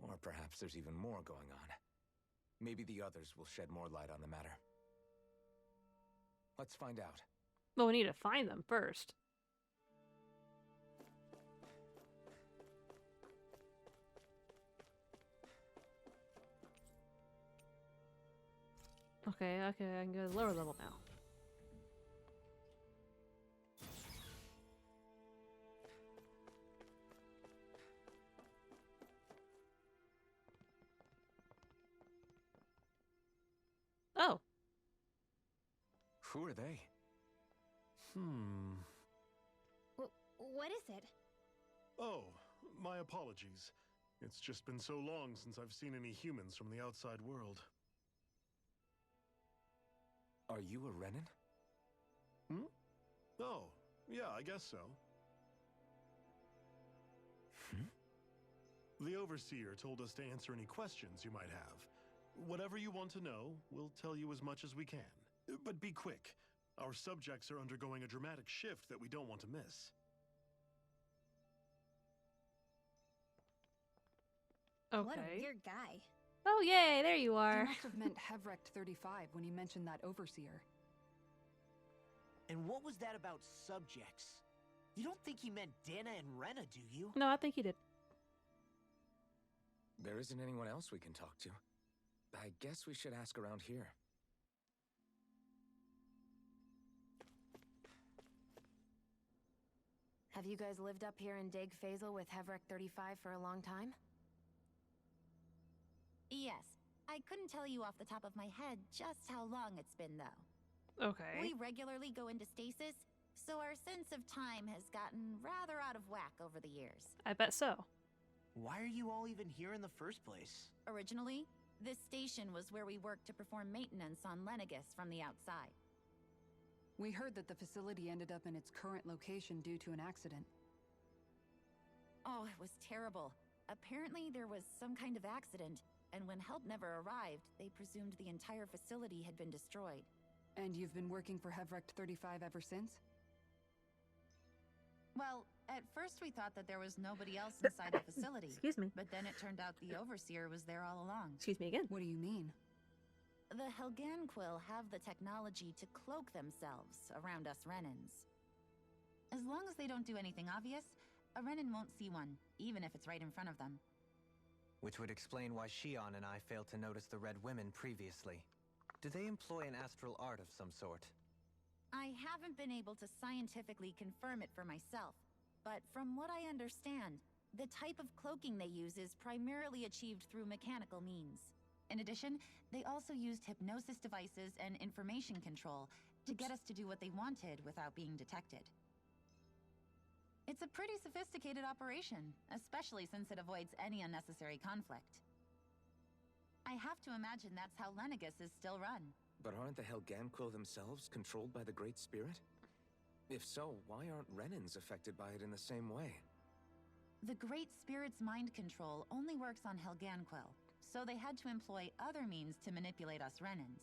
Or perhaps there's even more going on. Maybe the others will shed more light on the matter. Let's find out. Well, we need to find them first. Okay, I can go to the lower level now. Who are they? What is it? Oh, my apologies. It's just been so long since I've seen any humans from the outside world. Are you a Renan? Oh, yeah, I guess so. The Overseer told us to answer any questions you might have. Whatever you want to know, we'll tell you as much as we can. But be quick. Our subjects are undergoing a dramatic shift that we don't want to miss. Okay. What a weird guy. Oh, yay, there you He are. must have meant Hevrect 35 when he mentioned that Overseer. And what was that about subjects? You don't think he meant Dana and Rena, do you? No, I think he did. There isn't anyone else we can talk to. I guess we should ask around here. Have you guys lived up here in Daig Fazel with Hevrect 35 for a long time? Yes. I couldn't tell you off the top of my head just how long it's been, though. Okay. We regularly go into stasis, so our sense of time has gotten rather out of whack over the years. I bet so. Why are you all even here in the first place? Originally, this station was where we worked to perform maintenance on Lenegis from the outside. We heard that the facility ended up in its current location due to an accident. Oh, it was terrible. Apparently there was some kind of accident, and when help never arrived, they presumed the entire facility had been destroyed. And you've been working for Hevrect 35 ever since? Well, at first we thought that there was nobody else inside the facility. Excuse me. But then it turned out the Overseer was there all along. Excuse me again. What do you mean? The Helganquil have the technology to cloak themselves around us Renans. As long as they don't do anything obvious, a Renan won't see one, even if it's right in front of them. Which would explain why Shion and I failed to notice the Red Women previously. Do they employ an astral art of some sort? I haven't been able to scientifically confirm it for myself, but from what I understand, the type of cloaking they use is primarily achieved through mechanical means. In addition, they also used hypnosis devices and information control to get us to do what they wanted without being detected. It's a pretty sophisticated operation, especially since it avoids any unnecessary conflict. I have to imagine that's how Lenegis is still run. But aren't the Helganquil themselves controlled by the Great Spirit? If so, why aren't Renans affected by it in the same way? The Great Spirit's mind control only works on Helganquil, so they had to employ other means to manipulate us Renans.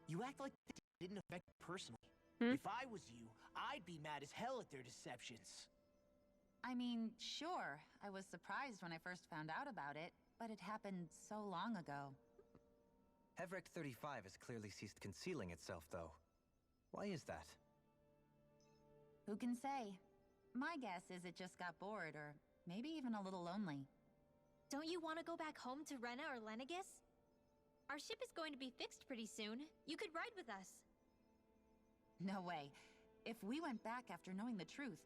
You act like it didn't affect you personally. If I was you, I'd be mad as hell at their deceptions. I mean, sure, I was surprised when I first found out about it, but it happened so long ago. Hevrect 35 has clearly ceased concealing itself, though. Why is that? Who can say? My guess is it just got bored, or maybe even a little lonely. Don't you want to go back home to Rena or Lenegis? Our ship is going to be fixed pretty soon. You could ride with us. No way. If we went back after knowing the truth,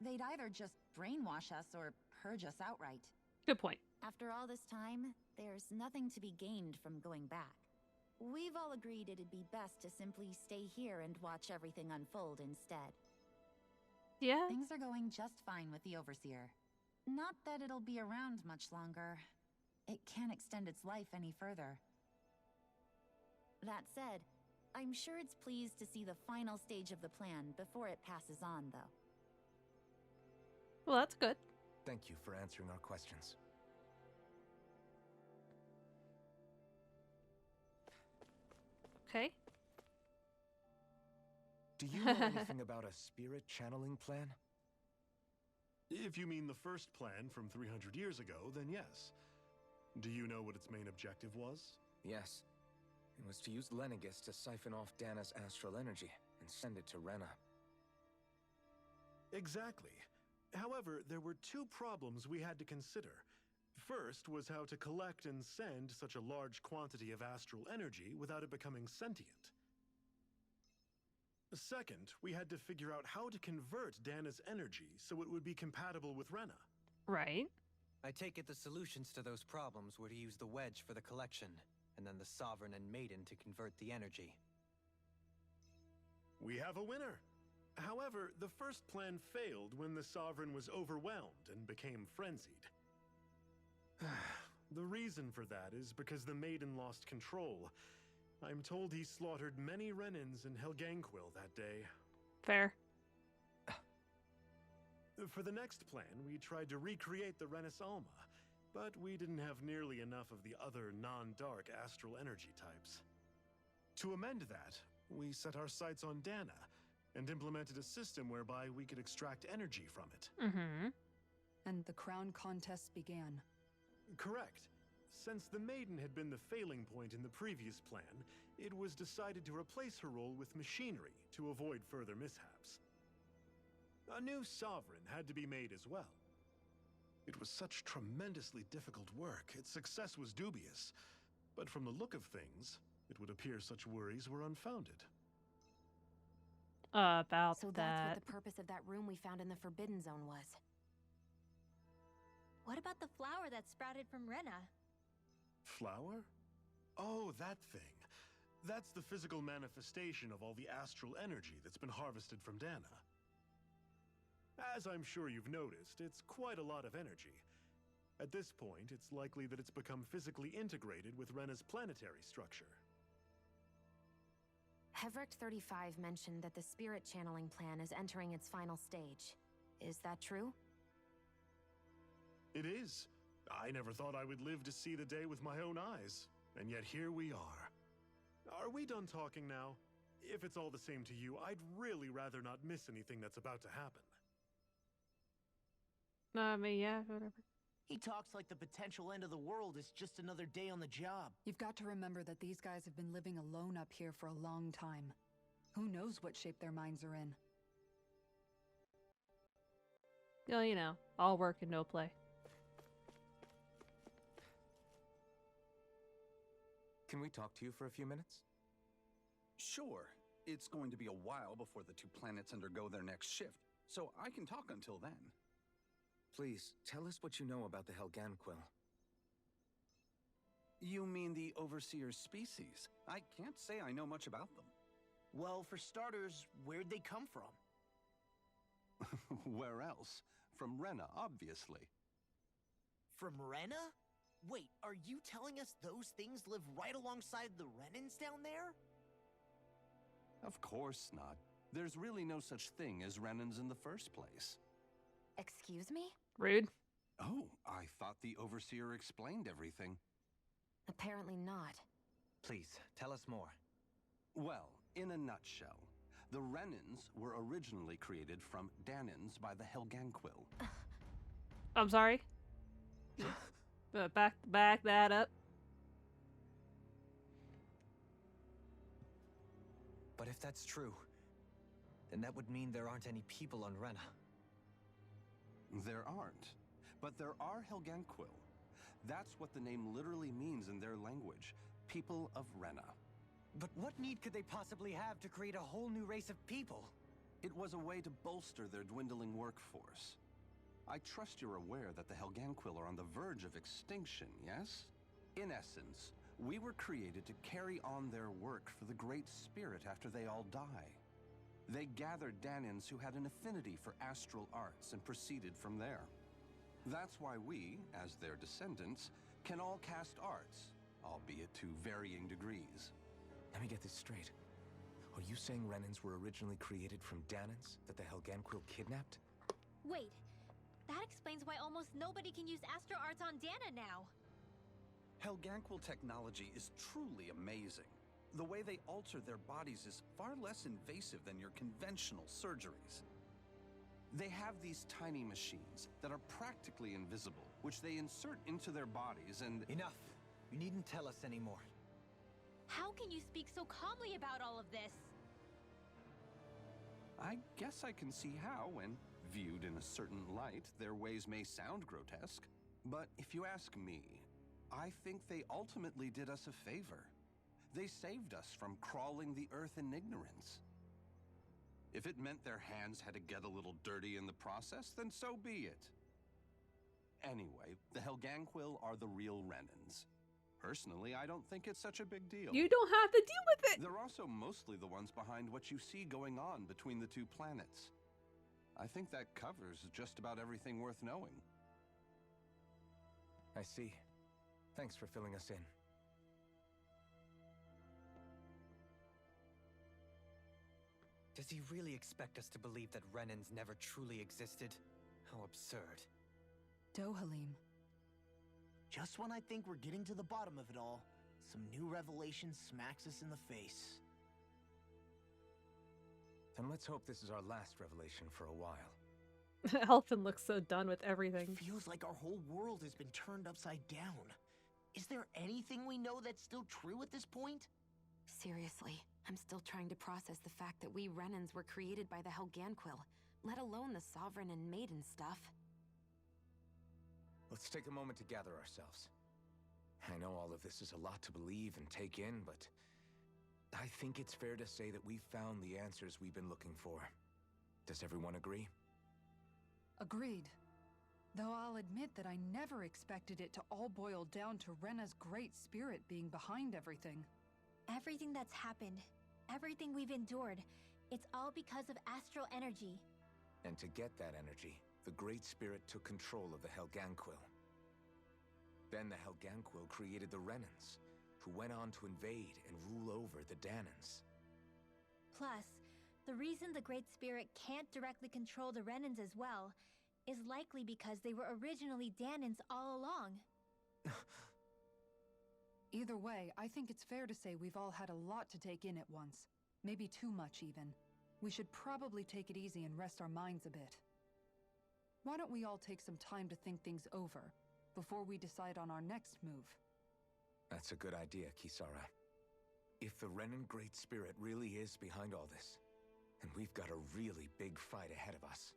they'd either just brainwash us or purge us outright. Good point. After all this time, there's nothing to be gained from going back. We've all agreed it'd be best to simply stay here and watch everything unfold instead. Yeah? Things are going just fine with the Overseer. Not that it'll be around much longer. It can't extend its life any further. That said, I'm sure it's pleased to see the final stage of the plan before it passes on, though. Well, that's good. Thank you for answering our questions. Okay. Do you know anything about a spirit channeling plan? If you mean the first plan from 300 years ago, then yes. Do you know what its main objective was? Yes. It was to use Lenegis to siphon off Dana's astral energy and send it to Rena. Exactly. However, there were two problems we had to consider. First was how to collect and send such a large quantity of astral energy without it becoming sentient. Second, we had to figure out how to convert Dana's energy so it would be compatible with Rena. Right. I take it the solutions to those problems were to use the wedge for the collection, and then the Sovereign and Maiden to convert the energy. We have a winner. However, the first plan failed when the Sovereign was overwhelmed and became frenzied. The reason for that is because the Maiden lost control. I'm told he slaughtered many Renans in Helganquil that day. Fair. For the next plan, we tried to recreate the Renis Alma, but we didn't have nearly enough of the other non-dark astral energy types. To amend that, we set our sights on Dana, and implemented a system whereby we could extract energy from it. Mm-hmm. And the crown contest began. Correct. Since the Maiden had been the failing point in the previous plan, it was decided to replace her role with machinery to avoid further mishaps. A new Sovereign had to be made as well. It was such tremendously difficult work, its success was dubious. But from the look of things, it would appear such worries were unfounded. About So that. that's what the purpose of that room we found in the Forbidden Zone was. What about the flower that sprouted from Rena? Flower? Oh, that thing. That's the physical manifestation of all the astral energy that's been harvested from Dana. As I'm sure you've noticed, it's quite a lot of energy. At this point, it's likely that it's become physically integrated with Rena's planetary structure. Hevrecht 35 mentioned that the spirit channeling plan is entering its final stage. Is that true? It is. I never thought I would live to see the day with my own eyes, and yet here we are. Are we done talking now? If it's all the same to you, I'd really rather not miss anything that's about to happen. I mean, yeah, whatever. He talks like the potential end of the world is just another day on the job. You've got to remember that these guys have been living alone up here for a long time. Who knows what shape their minds are in? Well, you know, all work and no play. Can we talk to you for a few minutes? Sure. It's going to be a while before the two planets undergo their next shift, so I can talk until then. Please, tell us what you know about the Helganquil. You mean the Overseer species? I can't say I know much about them. Well, for starters, where'd they come from? Where else? From Rena, obviously. From Rena? Wait, are you telling us those things live right alongside the Renans down there? Of course not. There's really no such thing as Renans in the first place. Excuse me? Rude. Oh, I thought the Overseer explained everything. Apparently not. Please, tell us more. Well, in a nutshell, the Renans were originally created from Danans by the Helganquil. I'm sorry. Back that up. But if that's true, then that would mean there aren't any people on Rena. There aren't, but there are Helganquil. That's what the name literally means in their language, people of Rena. But what need could they possibly have to create a whole new race of people? It was a way to bolster their dwindling workforce. I trust you're aware that the Helganquil are on the verge of extinction, yes? In essence, we were created to carry on their work for the Great Spirit after they all die. They gathered Danans who had an affinity for astral arts and proceeded from there. That's why we, as their descendants, can all cast arts, albeit to varying degrees. Let me get this straight. Are you saying Renans were originally created from Danans that the Helganquil kidnapped? Wait, that explains why almost nobody can use Astro Arts on Dana now. Helganquil technology is truly amazing. The way they alter their bodies is far less invasive than your conventional surgeries. They have these tiny machines that are practically invisible, which they insert into their bodies and— Enough! You needn't tell us anymore. How can you speak so calmly about all of this? I guess I can see how, when viewed in a certain light, their ways may sound grotesque. But if you ask me, I think they ultimately did us a favor. They saved us from crawling the earth in ignorance. If it meant their hands had to get a little dirty in the process, then so be it. Anyway, the Helganquil are the real Renans. Personally, I don't think it's such a big deal. You don't have to deal with it! They're also mostly the ones behind what you see going on between the two planets. I think that covers just about everything worth knowing. I see. Thanks for filling us in. Does he really expect us to believe that Renans never truly existed? How absurd. Dohalim. Just when I think we're getting to the bottom of it all, some new revelation smacks us in the face. Then let's hope this is our last revelation for a while. Elfin looks so done with everything. Feels like our whole world has been turned upside down. Is there anything we know that's still true at this point? Seriously, I'm still trying to process the fact that we Renans were created by the Helganquil, let alone the Sovereign and Maiden stuff. Let's take a moment to gather ourselves. I know all of this is a lot to believe and take in, but I think it's fair to say that we've found the answers we've been looking for. Does everyone agree? Agreed. Though I'll admit that I never expected it to all boil down to Rena's great spirit being behind everything. Everything that's happened, everything we've endured, it's all because of astral energy. And to get that energy, the Great Spirit took control of the Helganquil. Then the Helganquil created the Renans, who went on to invade and rule over the Dahnans. Plus, the reason the Great Spirit can't directly control the Renans as well is likely because they were originally Dahnans all along. Either way, I think it's fair to say we've all had a lot to take in at once. Maybe too much, even. We should probably take it easy and rest our minds a bit. Why don't we all take some time to think things over, before we decide on our next move? That's a good idea, Kisara. If the Renan Great Spirit really is behind all this, then we've got a really big fight ahead of us.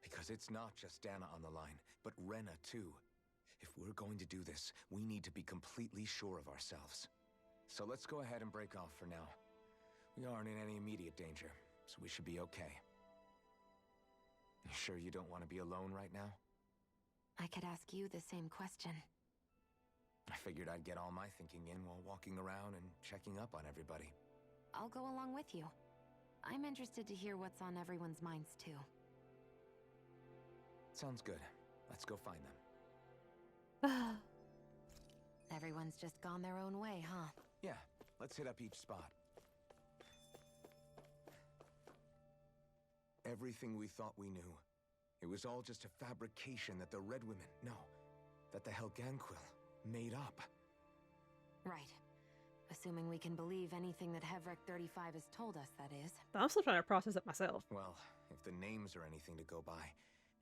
Because it's not just Dana on the line, but Rena too. If we're going to do this, we need to be completely sure of ourselves. So let's go ahead and break off for now. We aren't in any immediate danger, so we should be okay. You sure you don't want to be alone right now? I could ask you the same question. I figured I'd get all my thinking in while walking around and checking up on everybody. I'll go along with you. I'm interested to hear what's on everyone's minds too. Sounds good. Let's go find them. Everyone's just gone their own way, huh? Yeah, let's hit up each spot. Everything we thought we knew, it was all just a fabrication that the Red Women, that the Helganquil made up. Right. Assuming we can believe anything that Hevrik 35 has told us, that is. I'm still trying to process it myself. Well, if the names are anything to go by,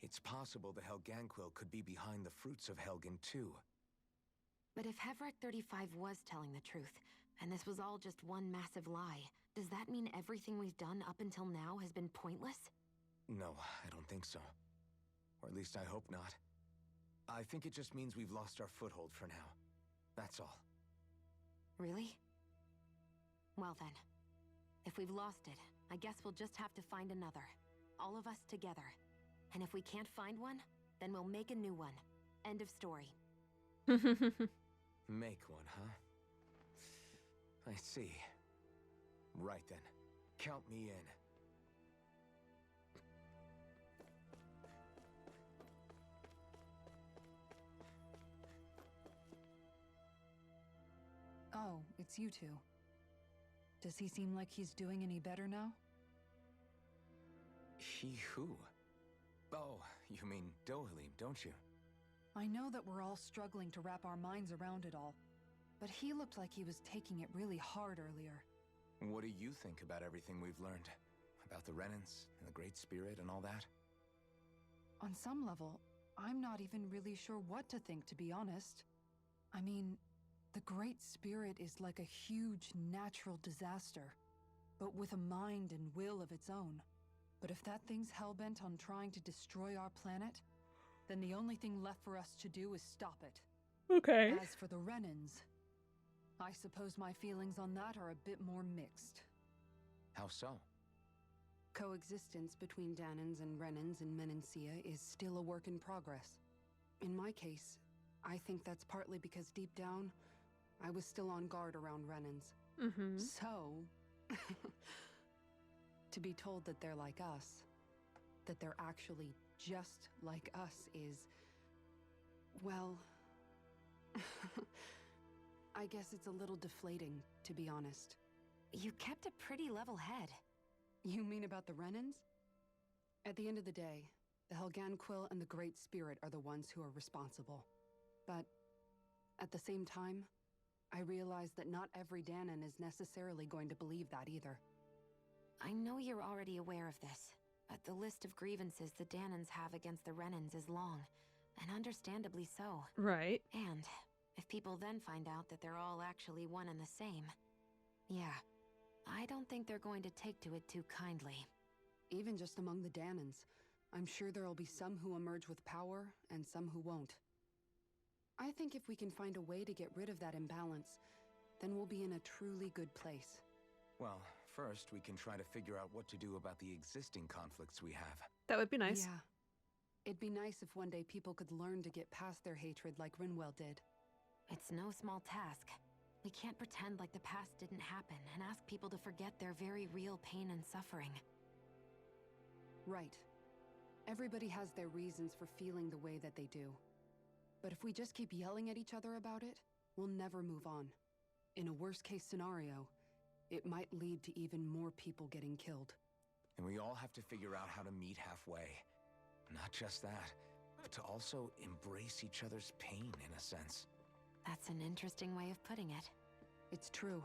it's possible the Helganquil could be behind the fruits of Helgen too. But if Hevrik 35 was telling the truth, and this was all just one massive lie, does that mean everything we've done up until now has been pointless? No, I don't think so. Or at least I hope not. I think it just means we've lost our foothold for now. That's all. Really? Well then, if we've lost it, I guess we'll just have to find another. All of us together. And if we can't find one, then we'll make a new one. End of story. Make one, huh? I see. Right then. Count me in. Oh, it's you two. Does he seem like he's doing any better now? He who? Oh, you mean Dohalim, don't you? I know that we're all struggling to wrap our minds around it all, but he looked like he was taking it really hard earlier. What do you think about everything we've learned? About the Renans and the Great Spirit and all that? On some level, I'm not even really sure what to think, to be honest. I mean, the Great Spirit is like a huge natural disaster, but with a mind and will of its own. But if that thing's hellbent on trying to destroy our planet, then the only thing left for us to do is stop it. Okay. As for the Renans, I suppose my feelings on that are a bit more mixed. How so? Coexistence between Dahnans and Renans in Menancia is still a work in progress. In my case, I think that's partly because deep down, I was still on guard around Renans. Mm-hmm. So, to be told that they're like us, that they're actually just like us is, well, I guess it's a little deflating, to be honest. You kept a pretty level head. You mean about the Renans? At the end of the day, the Helganquil and the Great Spirit are the ones who are responsible. But at the same time, I realize that not every Danan is necessarily going to believe that either. I know you're already aware of this, but the list of grievances the Danans have against the Renans is long, and understandably so. Right. And if people then find out that they're all actually one and the same, yeah, I don't think they're going to take to it too kindly. Even just among the Danans, I'm sure there'll be some who emerge with power and some who won't. I think if we can find a way to get rid of that imbalance, then we'll be in a truly good place. Well, first we can try to figure out what to do about the existing conflicts we have. That would be nice. Yeah. It'd be nice if one day people could learn to get past their hatred like Rinwell did. It's no small task. We can't pretend like the past didn't happen and ask people to forget their very real pain and suffering. Right. Everybody has their reasons for feeling the way that they do. But if we just keep yelling at each other about it, we'll never move on. In a worst-case scenario, it might lead to even more people getting killed. And we all have to figure out how to meet halfway. Not just that, but to also embrace each other's pain, in a sense. That's an interesting way of putting it. It's true.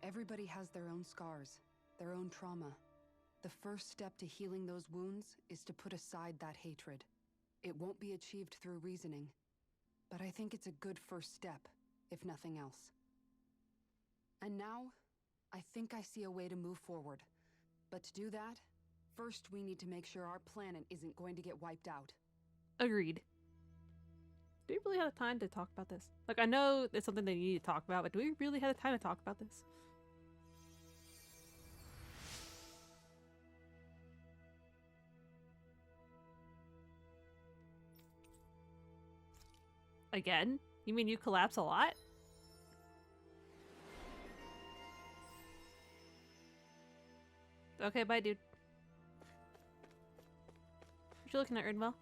Everybody has their own scars, their own trauma. The first step to healing those wounds is to put aside that hatred. It won't be achieved through reasoning, but I think it's a good first step, if nothing else. And now, I think I see a way to move forward. But to do that, first we need to make sure our planet isn't going to get wiped out. Agreed. Do we really have time to talk about this? Like, I know it's something that you need to talk about, but do we really have the time to talk about this? Again? You mean you collapse a lot? Okay, bye, dude. What you looking at, Rinwell?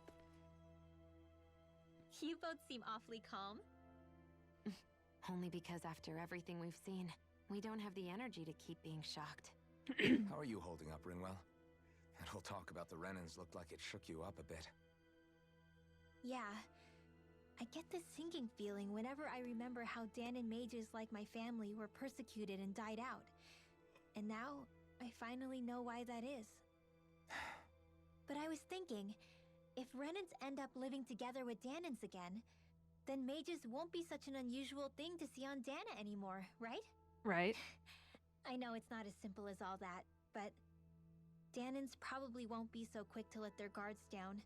You both seem awfully calm. Only because after everything we've seen, we don't have the energy to keep being shocked. How are you holding up, Rinwell? That whole talk about the Renans looked like it shook you up a bit. Yeah. I get this sinking feeling whenever I remember how Danan mages like my family were persecuted and died out. And now, I finally know why that is. But I was thinking, if Renans end up living together with Danans again, then mages won't be such an unusual thing to see on Dana anymore, right? Right. I know it's not as simple as all that, but Danans probably won't be so quick to let their guards down.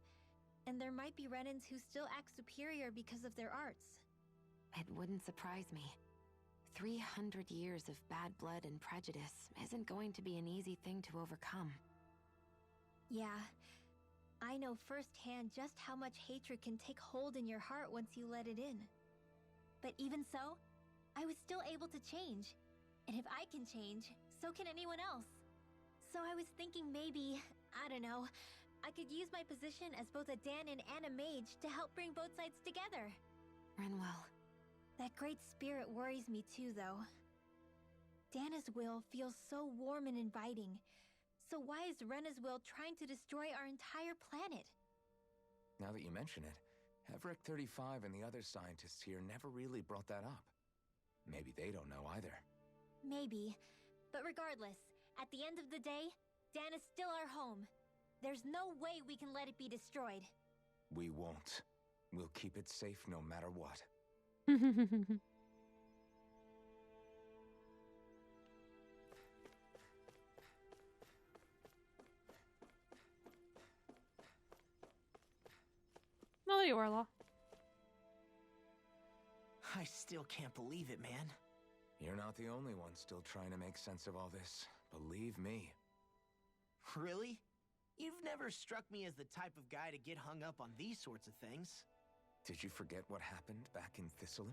And there might be Renans who still act superior because of their arts. It wouldn't surprise me. 300 years of bad blood and prejudice isn't going to be an easy thing to overcome. Yeah. I know firsthand just how much hatred can take hold in your heart once you let it in. But even so, I was still able to change. And if I can change, so can anyone else. So I was thinking maybe, I don't know, I could use my position as both a Danan and a mage to help bring both sides together. Rinwell. That great spirit worries me too, though. Dana's will feels so warm and inviting. So why is Rena's will trying to destroy our entire planet? Now that you mention it, Everett 35 and the other scientists here never really brought that up. Maybe they don't know either. Maybe. But regardless, at the end of the day, Dana's still our home. There's no way we can let it be destroyed. We won't. We'll keep it safe no matter what. No, there you are, Law. I still can't believe it, man. You're not the only one still trying to make sense of all this. Believe me. Really? You've never struck me as the type of guy to get hung up on these sorts of things. Did you forget what happened back in Thistleum?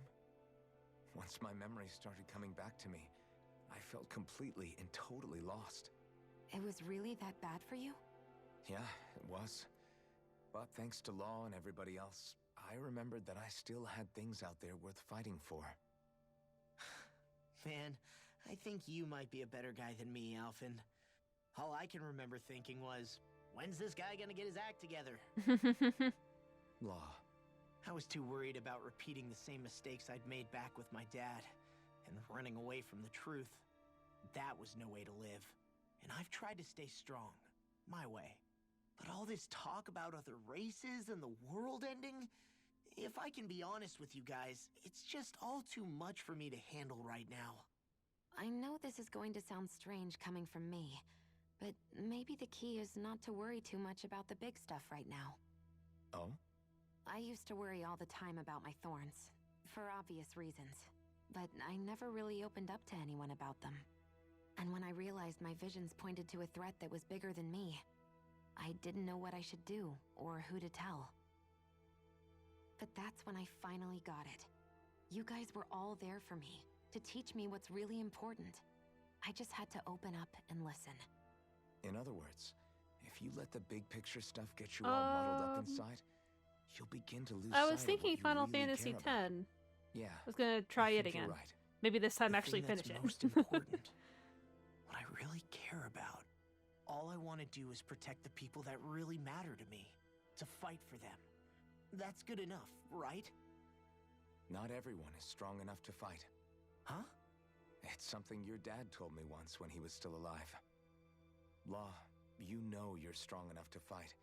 Once my memories started coming back to me, I felt completely and totally lost. It was really that bad for you? Yeah, it was. But thanks to Law and everybody else, I remembered that I still had things out there worth fighting for. Man, I think you might be a better guy than me, Alphen. All I can remember thinking was, when's this guy gonna get his act together? Law. I was too worried about repeating the same mistakes I'd made back with my dad, and running away from the truth. That was no way to live. And I've tried to stay strong, my way. But all this talk about other races and the world ending, if I can be honest with you guys, it's just all too much for me to handle right now. I know this is going to sound strange coming from me, but maybe the key is not to worry too much about the big stuff right now. Oh? I used to worry all the time about my thorns, for obvious reasons, but I never really opened up to anyone about them. And when I realized my visions pointed to a threat that was bigger than me, I didn't know what I should do or who to tell. But that's when I finally got it. You guys were all there for me, to teach me what's really important. I just had to open up and listen. In other words, if you let the big picture stuff get you all muddled up inside, you'll begin to lose I was sight thinking of what Final you really Fantasy care about. X. Yeah. I was gonna try it think you're again. right. Maybe this time The actually thing finish that's it. most important, what I really care about, all I want to do is protect the people that really matter to me, to fight for them. That's good enough, right? Not everyone is strong enough to fight. Huh? It's something your dad told me once when he was still alive. Law, you know you're strong enough to fight,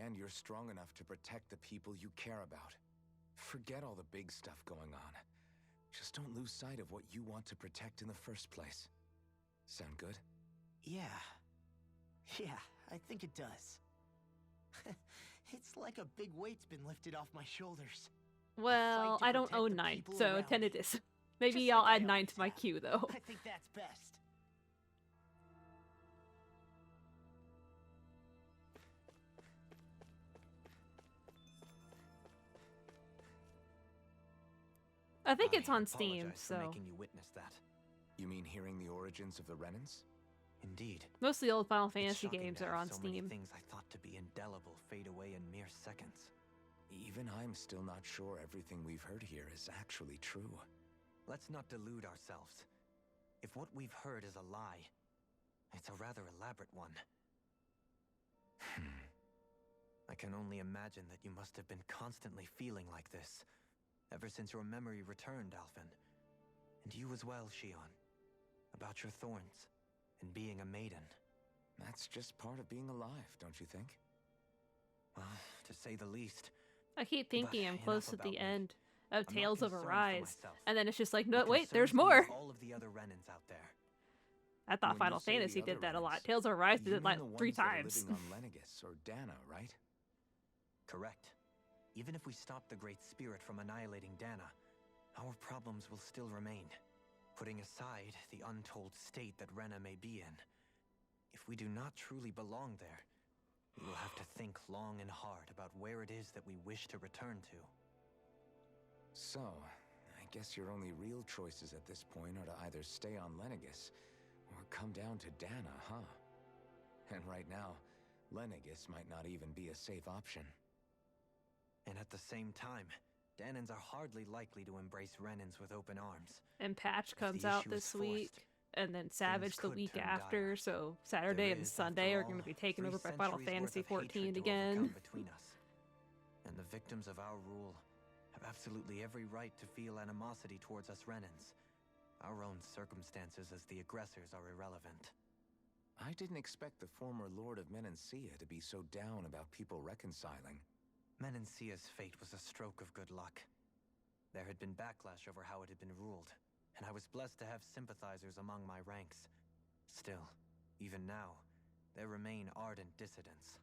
and you're strong enough to protect the people you care about. Forget all the big stuff going on. Just don't lose sight of what you want to protect in the first place. Sound good? Yeah. Yeah, I think it does. It's like a big weight's been lifted off my shoulders. Well, to I don't protect own the 9, people so around 10 me. it is. Maybe Just I'll like I add 9 always to my have. queue, though. I think that's best. I think it's on apologize Steam, for so making you witness that. You mean hearing the origins of the Renans? Indeed. most of the old Final It's Fantasy shocking games to are have on so Steam. many things I thought to be indelible fade away in mere seconds. Even I'm still not sure everything we've heard here is actually true. Let's not delude ourselves. If what we've heard is a lie, it's a rather elaborate one. I can only imagine that you must have been constantly feeling like this, ever since your memory returned, Alphen. And you as well, Shion. About your thorns, and being a maiden. That's just part of being alive, don't you think? Well, to say the least. I keep thinking I'm enough close to about the me. end of I'm not Tales of concerned for Arise, myself. and then it's just like, I'm no, wait, concerned there's for more. all of the other Renans out there. I thought When Final you say the Fantasy other did that a lot. Renans, Tales of Arise did you it mean like the 3 ones that are times. living on Lenegus or Dana, right? Correct. Even if we stop the Great Spirit from annihilating Dana, our problems will still remain. Putting aside the untold state that Rena may be in, if we do not truly belong there, we will have to think long and hard about where it is that we wish to return to. So, I guess your only real choices at this point are to either stay on Lenegus or come down to Dana, huh? And right now, Lenegus might not even be a safe option. And at the same time, Danans are hardly likely to embrace Renans with open arms. And Patch comes the out issue is this forced, week, and then Savage the could week turn after, dire. so Saturday There and is, Sunday after are going to all, be taken 3 over by Final centuries Fantasy worth of hatred XIV to again. overcome between us. And the victims of our rule have absolutely every right to feel animosity towards us Renans. Our own circumstances as the aggressors are irrelevant. I didn't expect the former Lord of Menancia to be so down about people reconciling. Menancia's fate was a stroke of good luck. There had been backlash over how it had been ruled, and I was blessed to have sympathizers among my ranks. Still, even now, there remain ardent dissidents.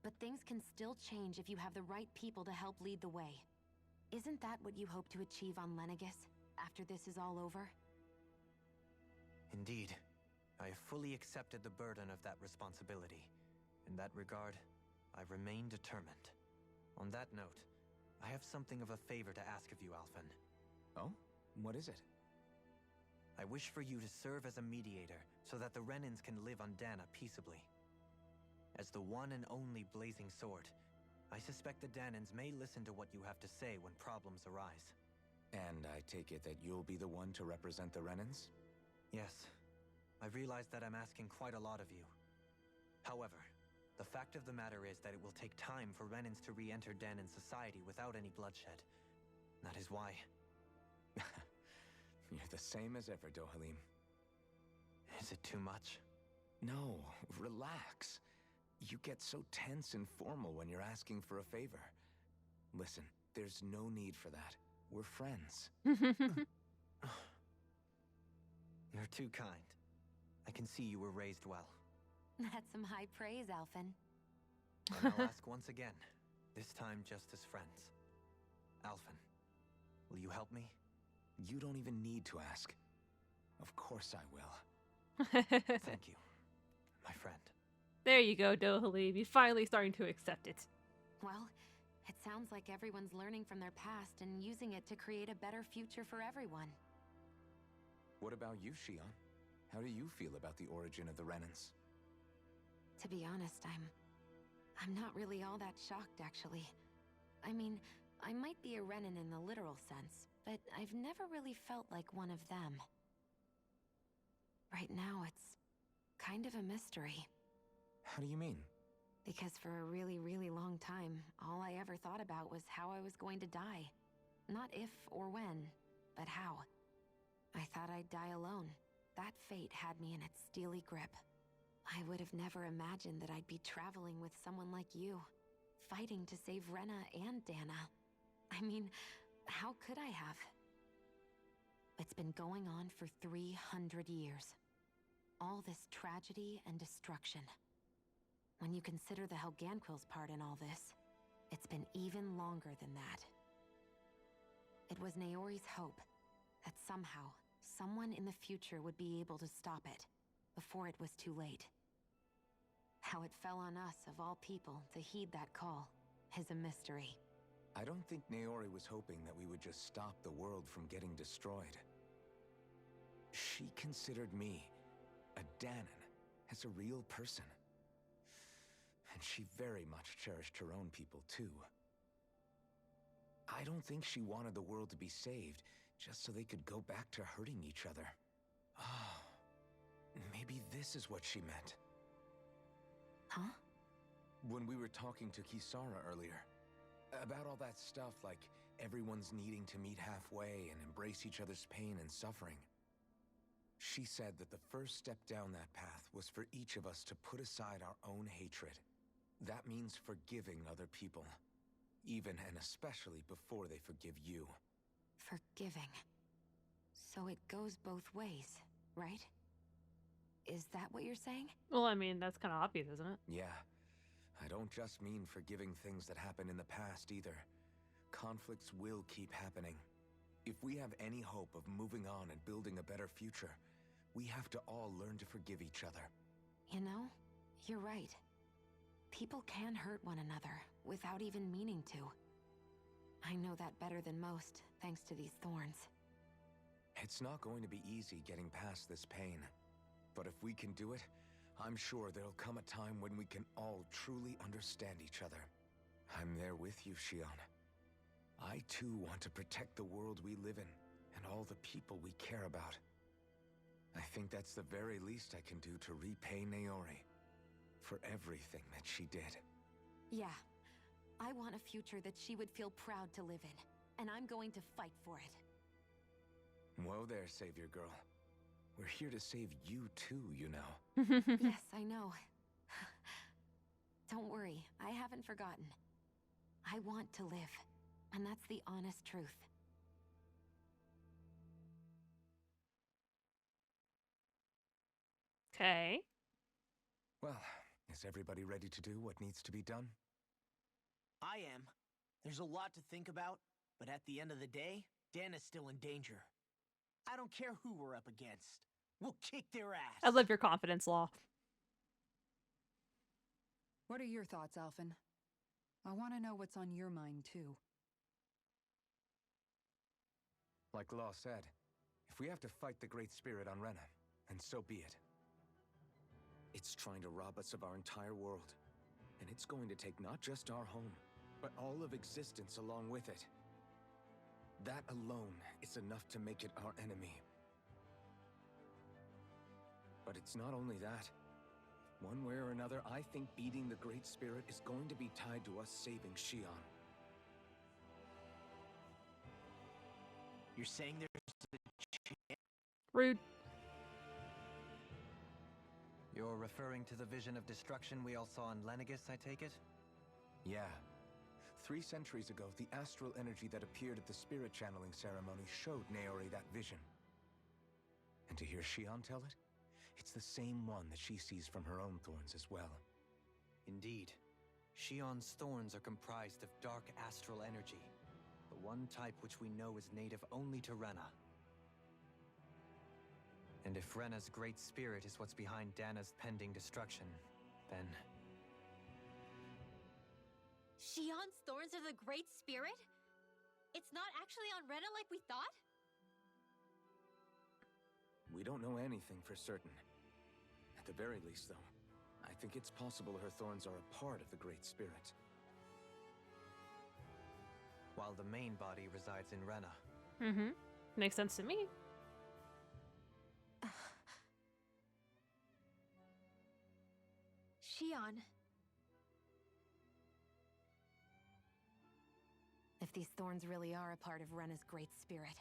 But things can still change if you have the right people to help lead the way. Isn't that what you hope to achieve on Lenegus, after this is all over? Indeed, I have fully accepted the burden of that responsibility. In that regard, I remain determined. On that note, I have something of a favor to ask of you, Alphen. Oh? What is it? I wish for you to serve as a mediator so that the Renans can live on Dana peaceably. As the one and only Blazing Sword, I suspect the Danans may listen to what you have to say when problems arise. And I take it that you'll be the one to represent the Renans? Yes. I realize that I'm asking quite a lot of you. However, the fact of the matter is that it will take time for Renans to re-enter Danan society without any bloodshed. That is why... You're the same as ever, Dohalim. Is it too much? No, relax. You get so tense and formal when you're asking for a favor. Listen, there's no need for that. We're friends. You're too kind. I can see you were raised well. That's some high praise, Alphen. And I'll ask once again, this time just as friends. Alphen, will you help me? You don't even need to ask. Of course I will. Thank you, my friend. There you go, Dohalim. You're finally starting to accept it. Well, it sounds like everyone's learning from their past and using it to create a better future for everyone. What about you, Shion? How do you feel about the origin of the Renans? To be honest, I'm not really all that shocked, actually. I mean, I might be a Renan in the literal sense, but I've never really felt like one of them. Right now, it's kind of a mystery. How do you mean? Because for a really, really long time, all I ever thought about was how I was going to die. Not if or when, but how. I thought I'd die alone. That fate had me in its steely grip. I would have never imagined that I'd be traveling with someone like you, fighting to save Rena and Dana. I mean, how could I have? It's been going on for 300 years. All this tragedy and destruction. When you consider the Helganquil's part in all this, it's been even longer than that. It was Naori's hope that somehow, someone in the future would be able to stop it, before it was too late. How it fell on us, of all people, to heed that call, is a mystery. I don't think Naori was hoping that we would just stop the world from getting destroyed. She considered me, a Danan, as a real person. And she very much cherished her own people, too. I don't think she wanted the world to be saved, just so they could go back to hurting each other. Oh, maybe this is what she meant. Huh? When we were talking to Kisara earlier, about all that stuff like everyone's needing to meet halfway and embrace each other's pain and suffering. She said that the first step down that path was for each of us to put aside our own hatred. That means forgiving other people, even and especially before they forgive you. Forgiving. So it goes both ways, right? Is that what you're saying? Well, I mean, that's kind of obvious, isn't it? Yeah. I don't just mean forgiving things that happened in the past either. Conflicts will keep happening. If we have any hope of moving on and building a better future, we have to all learn to forgive each other. You know, you're right. People can hurt one another without even meaning to. I know that better than most, thanks to these thorns. It's not going to be easy getting past this pain. But if we can do it, I'm sure there'll come a time when we can all truly understand each other. I'm there with you, Shion. I too want to protect the world we live in, and all the people we care about. I think that's the very least I can do to repay Naori for everything that she did. Yeah. I want a future that she would feel proud to live in, and I'm going to fight for it. Whoa there, Savior Girl. We're here to save you too, you know. Yes, I know. Don't worry, I haven't forgotten. I want to live, and that's the honest truth. Okay. Well, is everybody ready to do what needs to be done? I am. There's a lot to think about, but at the end of the day, Dana's still in danger. I don't care who we're up against. We'll kick their ass. I love your confidence, Law. What are your thoughts, Alphen? I want to know what's on your mind, too. Like Law said, if we have to fight the Great Spirit on Rena, then so be it. It's trying to rob us of our entire world. And it's going to take not just our home, but all of existence along with it. That alone is enough to make it our enemy. But it's not only that. One way or another, I think beating the Great Spirit is going to be tied to us saving Xion. You're saying there's a chance? Rude. You're referring to the vision of destruction we all saw in Lenegis, I take it? Yeah. 3 centuries ago, the astral energy that appeared at the spirit channeling ceremony showed Naori that vision. And to hear Xion tell it, it's the same one that she sees from her own thorns as well. Indeed. Xion's thorns are comprised of dark astral energy, the one type which we know is native only to Rena. And if Rena's great spirit is what's behind Dana's pending destruction, then... Xion's thorns are the Great Spirit? It's not actually on Rena like we thought? We don't know anything for certain. At the very least, though, I think it's possible her thorns are a part of the Great Spirit. While the main body resides in Rena. Mm-hmm. Makes sense to me. Xion. If these thorns really are a part of Rena's great spirit,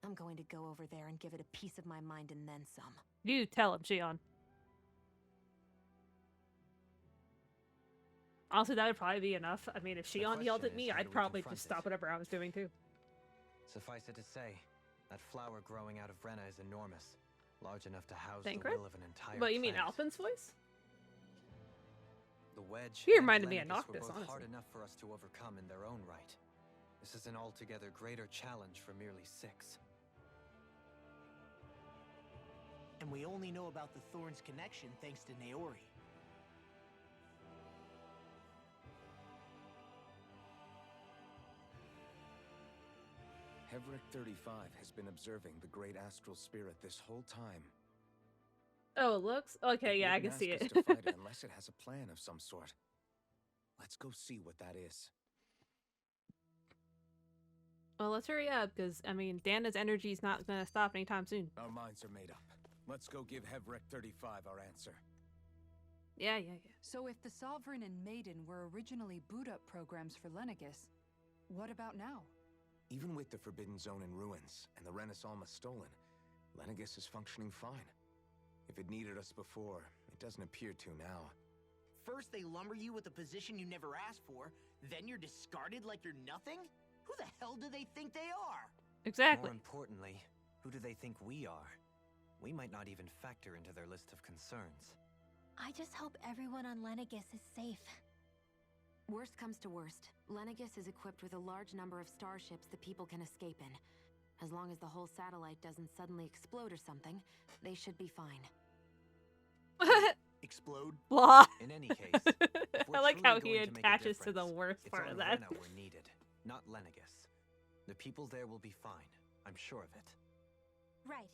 I'm going to go over there and give it a piece of my mind and then some. You tell him, Xion. Honestly, that would probably be enough. I mean, if Xion yelled at me, I'd probably just stop whatever I was doing too. Suffice it to say, that flower growing out of Rena is enormous, large enough to house Thancred? the will of an entire But you mean planet. Alpin's voice? The wedge He and reminded me of Lenegis Noctis, were both hard honestly. enough for us to overcome in their own right. This is an altogether greater challenge for merely 6. And we only know about the Thorns connection thanks to Naori. Hevric 35 has been observing the Great Astral Spirit this whole time. Oh, it looks? Okay, yeah, I can Wouldn't see ask it. us to fight it unless it has a plan of some sort. Let's go see what that is. Well, let's hurry up, because, I mean, Dana's energy's not gonna stop anytime soon. Our minds are made up. Let's go give Hevric 35 our answer. Yeah. So if the Sovereign and Maiden were originally boot-up programs for Lenegis, what about now? Even with the Forbidden Zone in ruins and the Renis Alma stolen, Lenegis is functioning fine. If it needed us before, it doesn't appear to now. First they lumber you with a position you never asked for, then you're discarded like you're nothing? Who the hell do they think they are? Exactly. More importantly, who do they think we are? We might not even factor into their list of concerns. I just hope everyone on Lenegis is safe. Worst comes to worst, Lenegis is equipped with a large number of starships that people can escape in. As long as the whole satellite doesn't suddenly explode or something, they should be fine. Explode? Blah. In any case, if we're I like truly how he going to make a attaches to the difference, worst it's part on of that. Rena we're needed, not Lenegis. The people there will be fine. I'm sure of it. Right.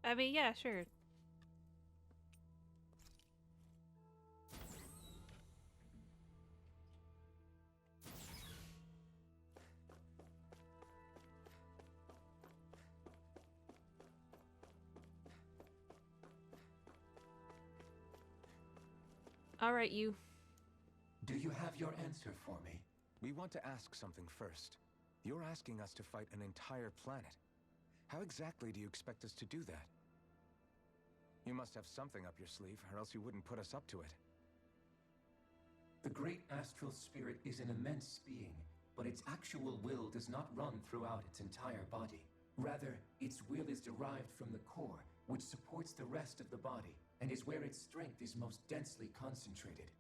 I mean, yeah, sure. All right, you. Do you have your answer for me? We want to ask something first. You're asking us to fight an entire planet. How exactly do you expect us to do that? You must have something up your sleeve, or else you wouldn't put us up to it. The great astral spirit is an immense being, but its actual will does not run throughout its entire body. Rather, its will is derived from the core, which supports the rest of the body, and is where its strength is most densely concentrated.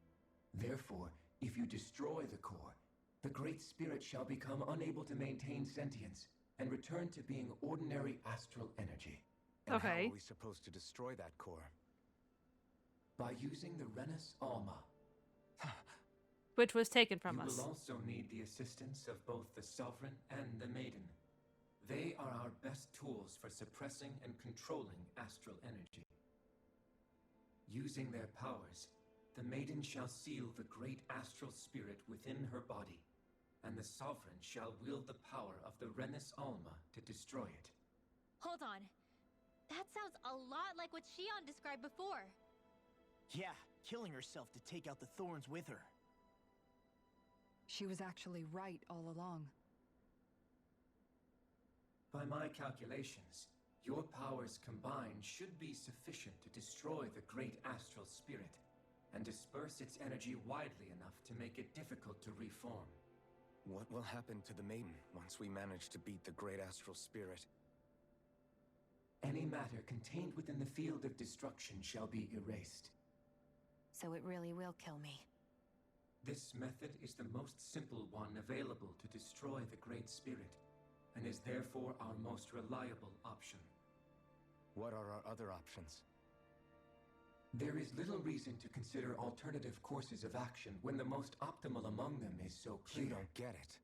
Therefore, if you destroy the core, the great spirit shall become unable to maintain sentience, and return to being ordinary astral energy. And how are we supposed to destroy that core? By using the Renis Alma. Which was taken from You us. will also need the assistance of both the Sovereign and the Maiden. They are our best tools for suppressing and controlling astral energy. Using their powers, the Maiden shall seal the great astral spirit within her body, and the Sovereign shall wield the power of the Renis Alma to destroy it. Hold on. That sounds a lot like what Shion described before. Yeah, killing herself to take out the Thorns with her. She was actually right all along. By my calculations, your powers combined should be sufficient to destroy the great astral spirit and disperse its energy widely enough to make it difficult to reform. What will happen to the Maiden once we manage to beat the great astral spirit? Any matter contained within the field of destruction shall be erased. So it really will kill me. This method is the most simple one available to destroy the Great Spirit, and is therefore our most reliable option. What are our other options? There is little reason to consider alternative courses of action when the most optimal among them is so clear. You don't get it.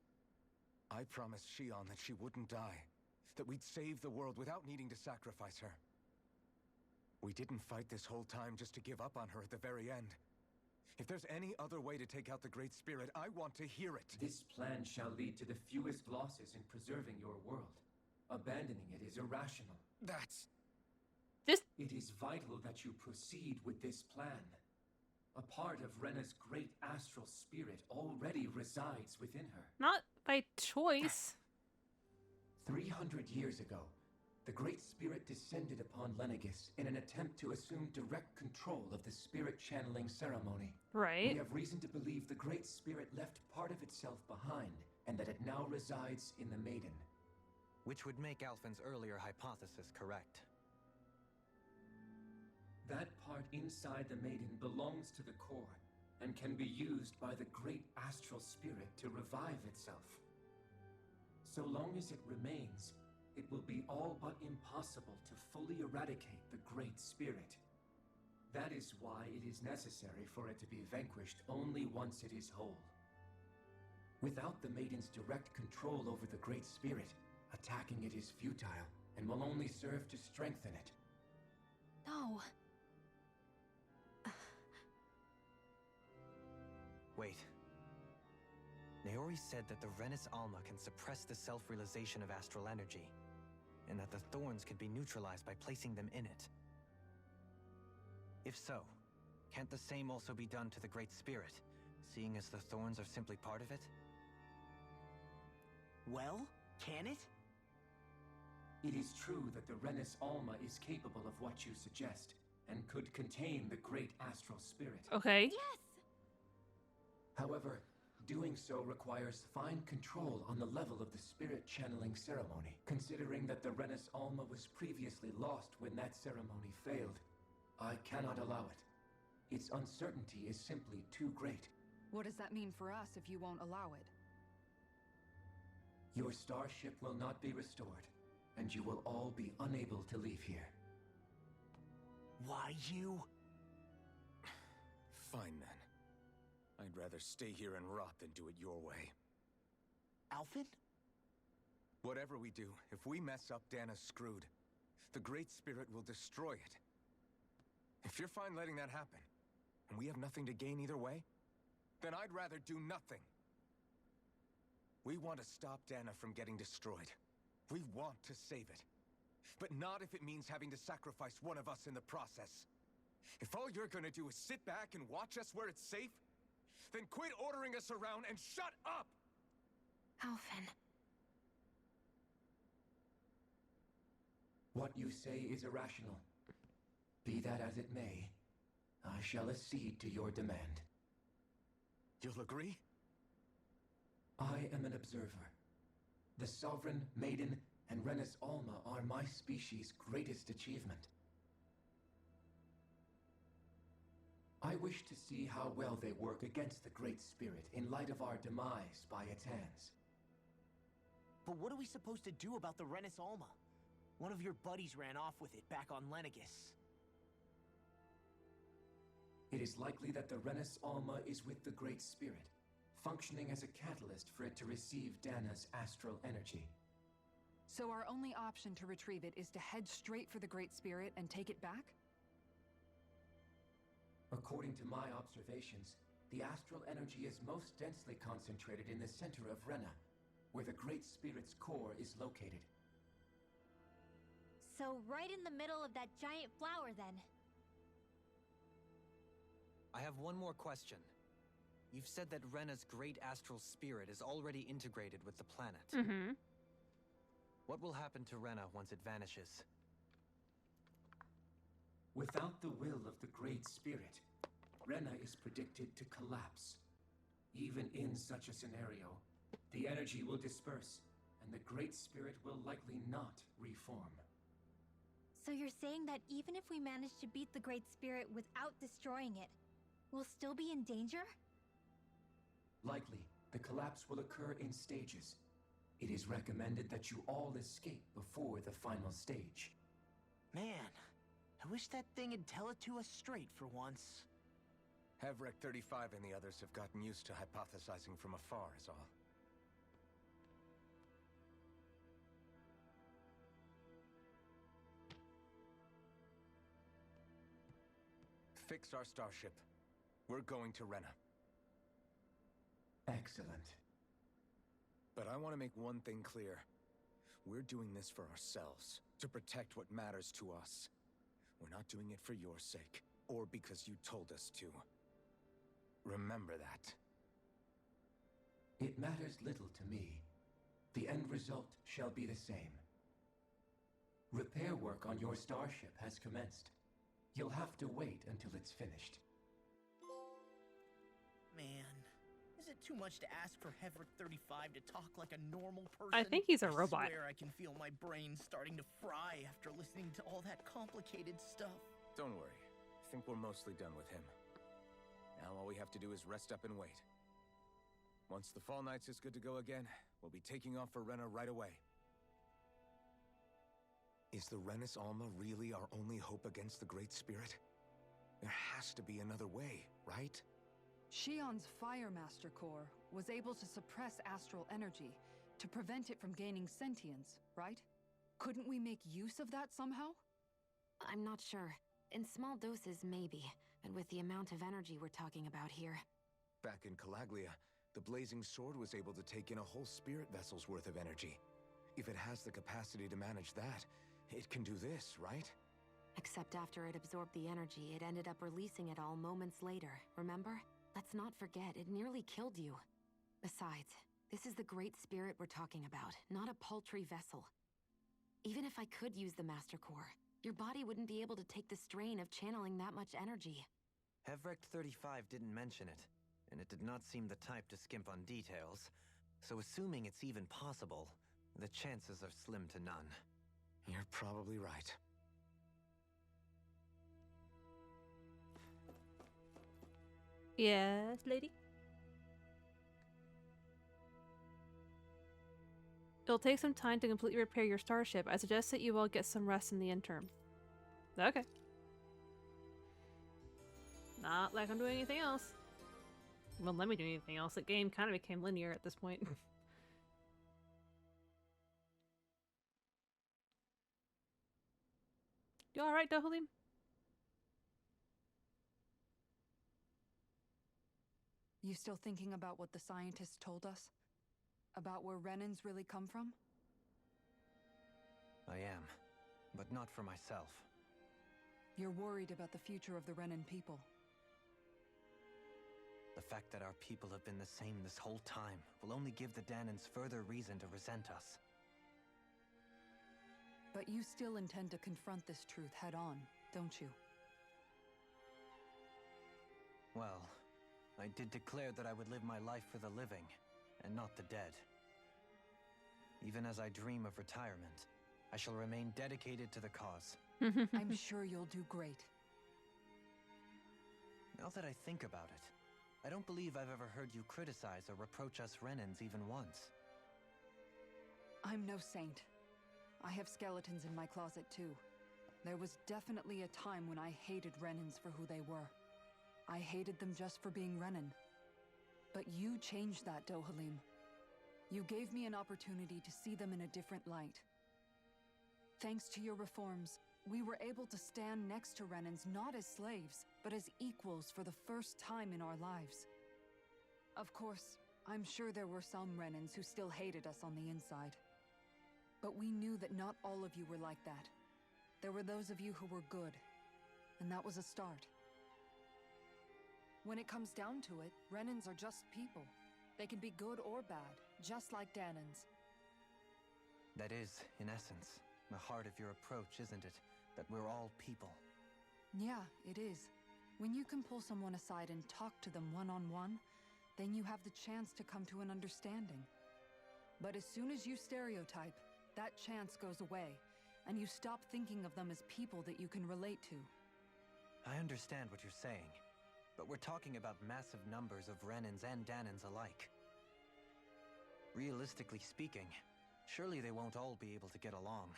I promised Shion that she wouldn't die, that we'd save the world without needing to sacrifice her. We didn't fight this whole time just to give up on her at the very end. If there's any other way to take out the Great Spirit, I want to hear it. This plan shall lead to the fewest losses in preserving your world. Abandoning it is irrational. It is vital that you proceed with this plan. A part of Rena's great astral spirit already resides within her. Not by choice. 300 years ago, the Great Spirit descended upon Lenegis in an attempt to assume direct control of the spirit channeling ceremony. Right. We have reason to believe the Great Spirit left part of itself behind, and that it now resides in the Maiden. Which would make Alphen's earlier hypothesis correct. That part inside the Maiden belongs to the core, and can be used by the great astral spirit to revive itself. So long as it remains, it will be all but impossible to fully eradicate the Great Spirit. That is why it is necessary for it to be vanquished only once it is whole. Without the Maiden's direct control over the Great Spirit, attacking it is futile, and will only serve to strengthen it. No. Wait. Naori said that the Renis Alma can suppress the self-realization of astral energy, and that the Thorns can be neutralized by placing them in it. If so, can't the same also be done to the Great Spirit, seeing as the Thorns are simply part of it? Well, can it? It is true that the Renis Alma is capable of what you suggest, and could contain the great astral spirit. Okay. Yes! However, doing so requires fine control on the level of the spirit channeling ceremony, considering that the Renis Alma was previously lost when that ceremony failed. I cannot allow it. Its uncertainty is simply too great. What does that mean for us if you won't allow it? Your starship will not be restored, and you will all be unable to leave here. Why you? Fine then. I'd rather stay here and rot than do it your way. Alphen? Whatever we do, if we mess up, Dana's screwed. The Great Spirit will destroy it. If you're fine letting that happen, and we have nothing to gain either way, then I'd rather do nothing. We want to stop Dana from getting destroyed. We want to save it. But not if it means having to sacrifice one of us in the process. If all you're gonna do is sit back and watch us where it's safe, then quit ordering us around and shut up! Alphen. What you say is irrational. Be that as it may, I shall accede to your demand. You'll agree? I am an observer. The Sovereign, Maiden, and Renis Alma are my species' greatest achievement. I wish to see how well they work against the Great Spirit in light of our demise by its hands. But what are we supposed to do about the Renis Alma? One of your buddies ran off with it back on Lenegis. It is likely that the Renis Alma is with the Great Spirit, functioning as a catalyst for it to receive Dana's astral energy. So our only option to retrieve it is to head straight for the Great Spirit and take it back? According to my observations, the astral energy is most densely concentrated in the center of Rena, where the Great Spirit's core is located. So right in the middle of that giant flower, then. I have one more question. You've said that Rena's great astral spirit is already integrated with the planet. Mm-hmm. What will happen to Rena once it vanishes? Without the will of the Great Spirit, Rena is predicted to collapse. Even in such a scenario, the energy will disperse, and the Great Spirit will likely not reform. So you're saying that even if we manage to beat the Great Spirit without destroying it, we'll still be in danger? Likely, the collapse will occur in stages. It is recommended that you all escape before the final stage. Man, I wish that thing would tell it to us straight for once. Hevrek 35 and the others have gotten used to hypothesizing from afar, is all. Fix our starship. We're going to Rena. Excellent. But I want to make one thing clear. We're doing this for ourselves, to protect what matters to us. We're not doing it for your sake, or because you told us to. Remember that. It matters little to me. The end result shall be the same. Repair work on your starship has commenced. You'll have to wait until it's finished. Man, is it too much to ask for Hevrek 35 to talk like a normal person? I think he's a robot. I swear I can feel my brain starting to fry after listening to all that complicated stuff. Don't worry. I think we're mostly done with him. Now all we have to do is rest up and wait. Once the Fall Knights is good to go again, we'll be taking off for Rena right away. Is the Renis Alma really our only hope against the Great Spirit? There has to be another way, right? Shion's Firemaster Core was able to suppress astral energy to prevent it from gaining sentience, right? Couldn't we make use of that somehow? I'm not sure. In small doses, maybe. And with the amount of energy we're talking about here. Back in Calaglia, the Blazing Sword was able to take in a whole spirit vessel's worth of energy. If it has the capacity to manage that, it can do this, right? Except after it absorbed the energy, it ended up releasing it all moments later, remember? Let's not forget, it nearly killed you. Besides, this is the Great Spirit we're talking about, not a paltry vessel. Even if I could use the Master Core, your body wouldn't be able to take the strain of channeling that much energy. Hevrek 35 didn't mention it, and it did not seem the type to skimp on details, so assuming it's even possible, the chances are slim to none. You're probably right. Yes, lady? It'll take some time to completely repair your starship. I suggest that you all get some rest in the interim. Okay. Not like I'm doing anything else. Well, let me do anything else. The game kind of became linear at this point. You alright, Dohalim? You still thinking about what the scientists told us? About where Renans really come from? I am, but not for myself. You're worried about the future of the Renan people. The fact that our people have been the same this whole time will only give the Danans further reason to resent us. But you still intend to confront this truth head-on, don't you? Well, I did declare that I would live my life for the living, and not the dead. Even as I dream of retirement, I shall remain dedicated to the cause. I'm sure you'll do great. Now that I think about it, I don't believe I've ever heard you criticize or reproach us Renans even once. I'm no saint. I have skeletons in my closet too. There was definitely a time when I hated Renans for who they were. I hated them just for being Renan. But you changed that, Dohalim. You gave me an opportunity to see them in a different light. Thanks to your reforms, we were able to stand next to Renans not as slaves, but as equals for the first time in our lives. Of course, I'm sure there were some Renans who still hated us on the inside. But we knew that not all of you were like that. There were those of you who were good, and that was a start. When it comes down to it, Renans are just people. They can be good or bad, just like Danans. That is, in essence, the heart of your approach, isn't it? That we're all people. Yeah, it is. When you can pull someone aside and talk to them one-on-one, then you have the chance to come to an understanding. But as soon as you stereotype, that chance goes away, and you stop thinking of them as people that you can relate to. I understand what you're saying, but we're talking about massive numbers of Renans and Danans alike. Realistically speaking, surely they won't all be able to get along.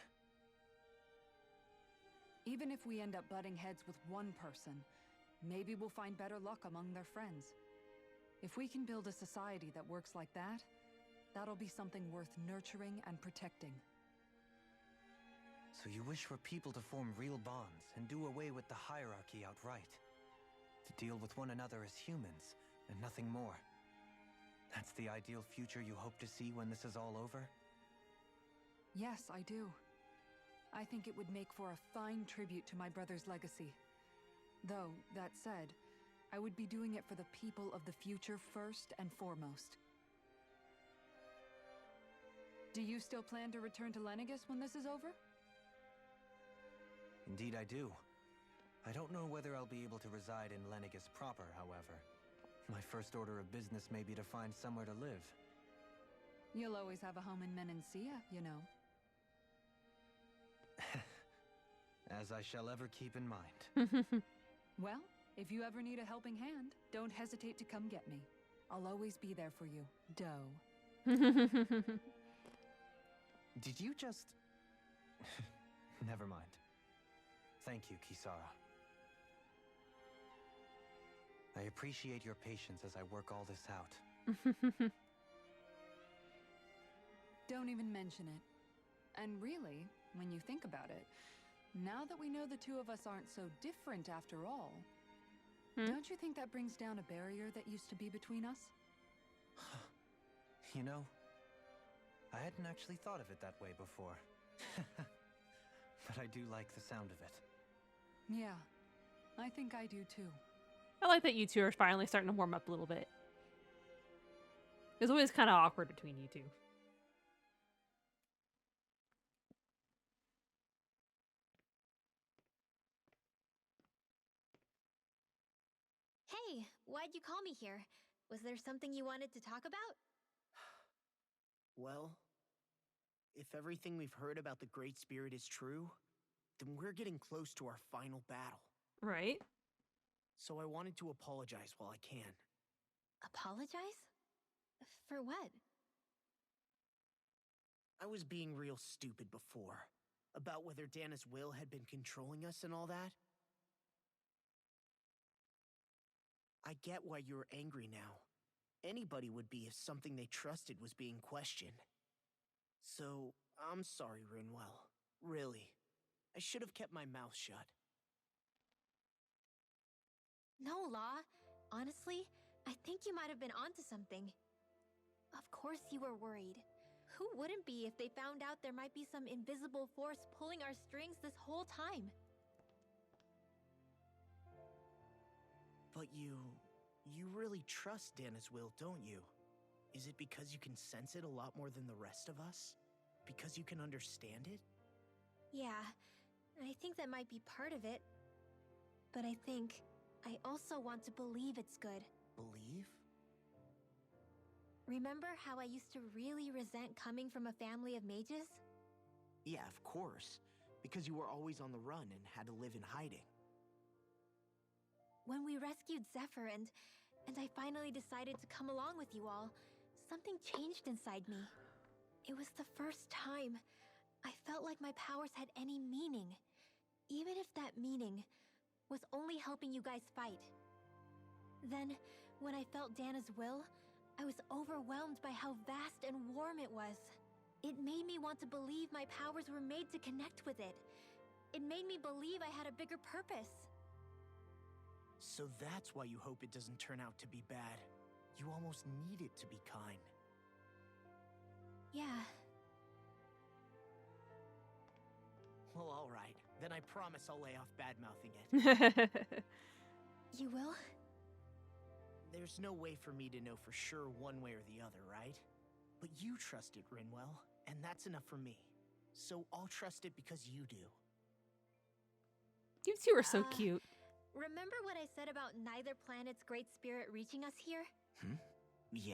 Even if we end up butting heads with one person, maybe we'll find better luck among their friends. If we can build a society that works like that, that'll be something worth nurturing and protecting. So you wish for people to form real bonds and do away with the hierarchy outright? To deal with one another as humans, and nothing more? That's the ideal future you hope to see when this is all over? Yes, I do. I think it would make for a fine tribute to my brother's legacy. Though, that said, I would be doing it for the people of the future first and foremost. Do you still plan to return to Lenegis when this is over? Indeed I do. I don't know whether I'll be able to reside in Lenegis proper, however. My first order of business may be to find somewhere to live. You'll always have a home in Menancia, you know. As I shall ever keep in mind. Well, if you ever need a helping hand, don't hesitate to come get me. I'll always be there for you, Doe. Did you just... Never mind. Thank you, Kisara. I appreciate your patience as I work all this out. Don't even mention it. And really, when you think about it, now that we know the two of us aren't so different after all, don't you think that brings down a barrier that used to be between us? You know, I hadn't actually thought of it that way before. But I do like the sound of it. Yeah, I think I do too. I like that you two are finally starting to warm up a little bit. It was always kind of awkward between you two. Hey, why'd you call me here? Was there something you wanted to talk about? Well, if everything we've heard about the Great Spirit is true, then we're getting close to our final battle. Right. So I wanted to apologize while I can. Apologize? For what? I was being real stupid before, about whether Dana's will had been controlling us and all that. I get why you're angry now. Anybody would be if something they trusted was being questioned. So, I'm sorry, Rinwell. Really. I should have kept my mouth shut. No, Law. Honestly, I think you might have been onto something. Of course you were worried. Who wouldn't be if they found out there might be some invisible force pulling our strings this whole time? But you really trust Dana's will, don't you? Is it because you can sense it a lot more than the rest of us? Because you can understand it? Yeah, I think that might be part of it. But I think I also want to believe it's good. Believe? Remember how I used to really resent coming from a family of mages? Yeah, of course. Because you were always on the run and had to live in hiding. When we rescued Zephyr and I finally decided to come along with you all, something changed inside me. It was the first time I felt like my powers had any meaning, even if that meaning was only helping you guys fight. Then, when I felt Dana's will, I was overwhelmed by how vast and warm it was. It made me want to believe my powers were made to connect with it. It made me believe I had a bigger purpose. So that's why you hope it doesn't turn out to be bad. You almost need it to be kind. Yeah. Well, alright. Then I promise I'll lay off bad-mouthing it. You will? There's no way for me to know for sure one way or the other, right? But you trust it, Rinwell, and that's enough for me. So I'll trust it because you do. You two are so cute. Remember what I said about neither planet's great spirit reaching us here? Hmm? Yeah.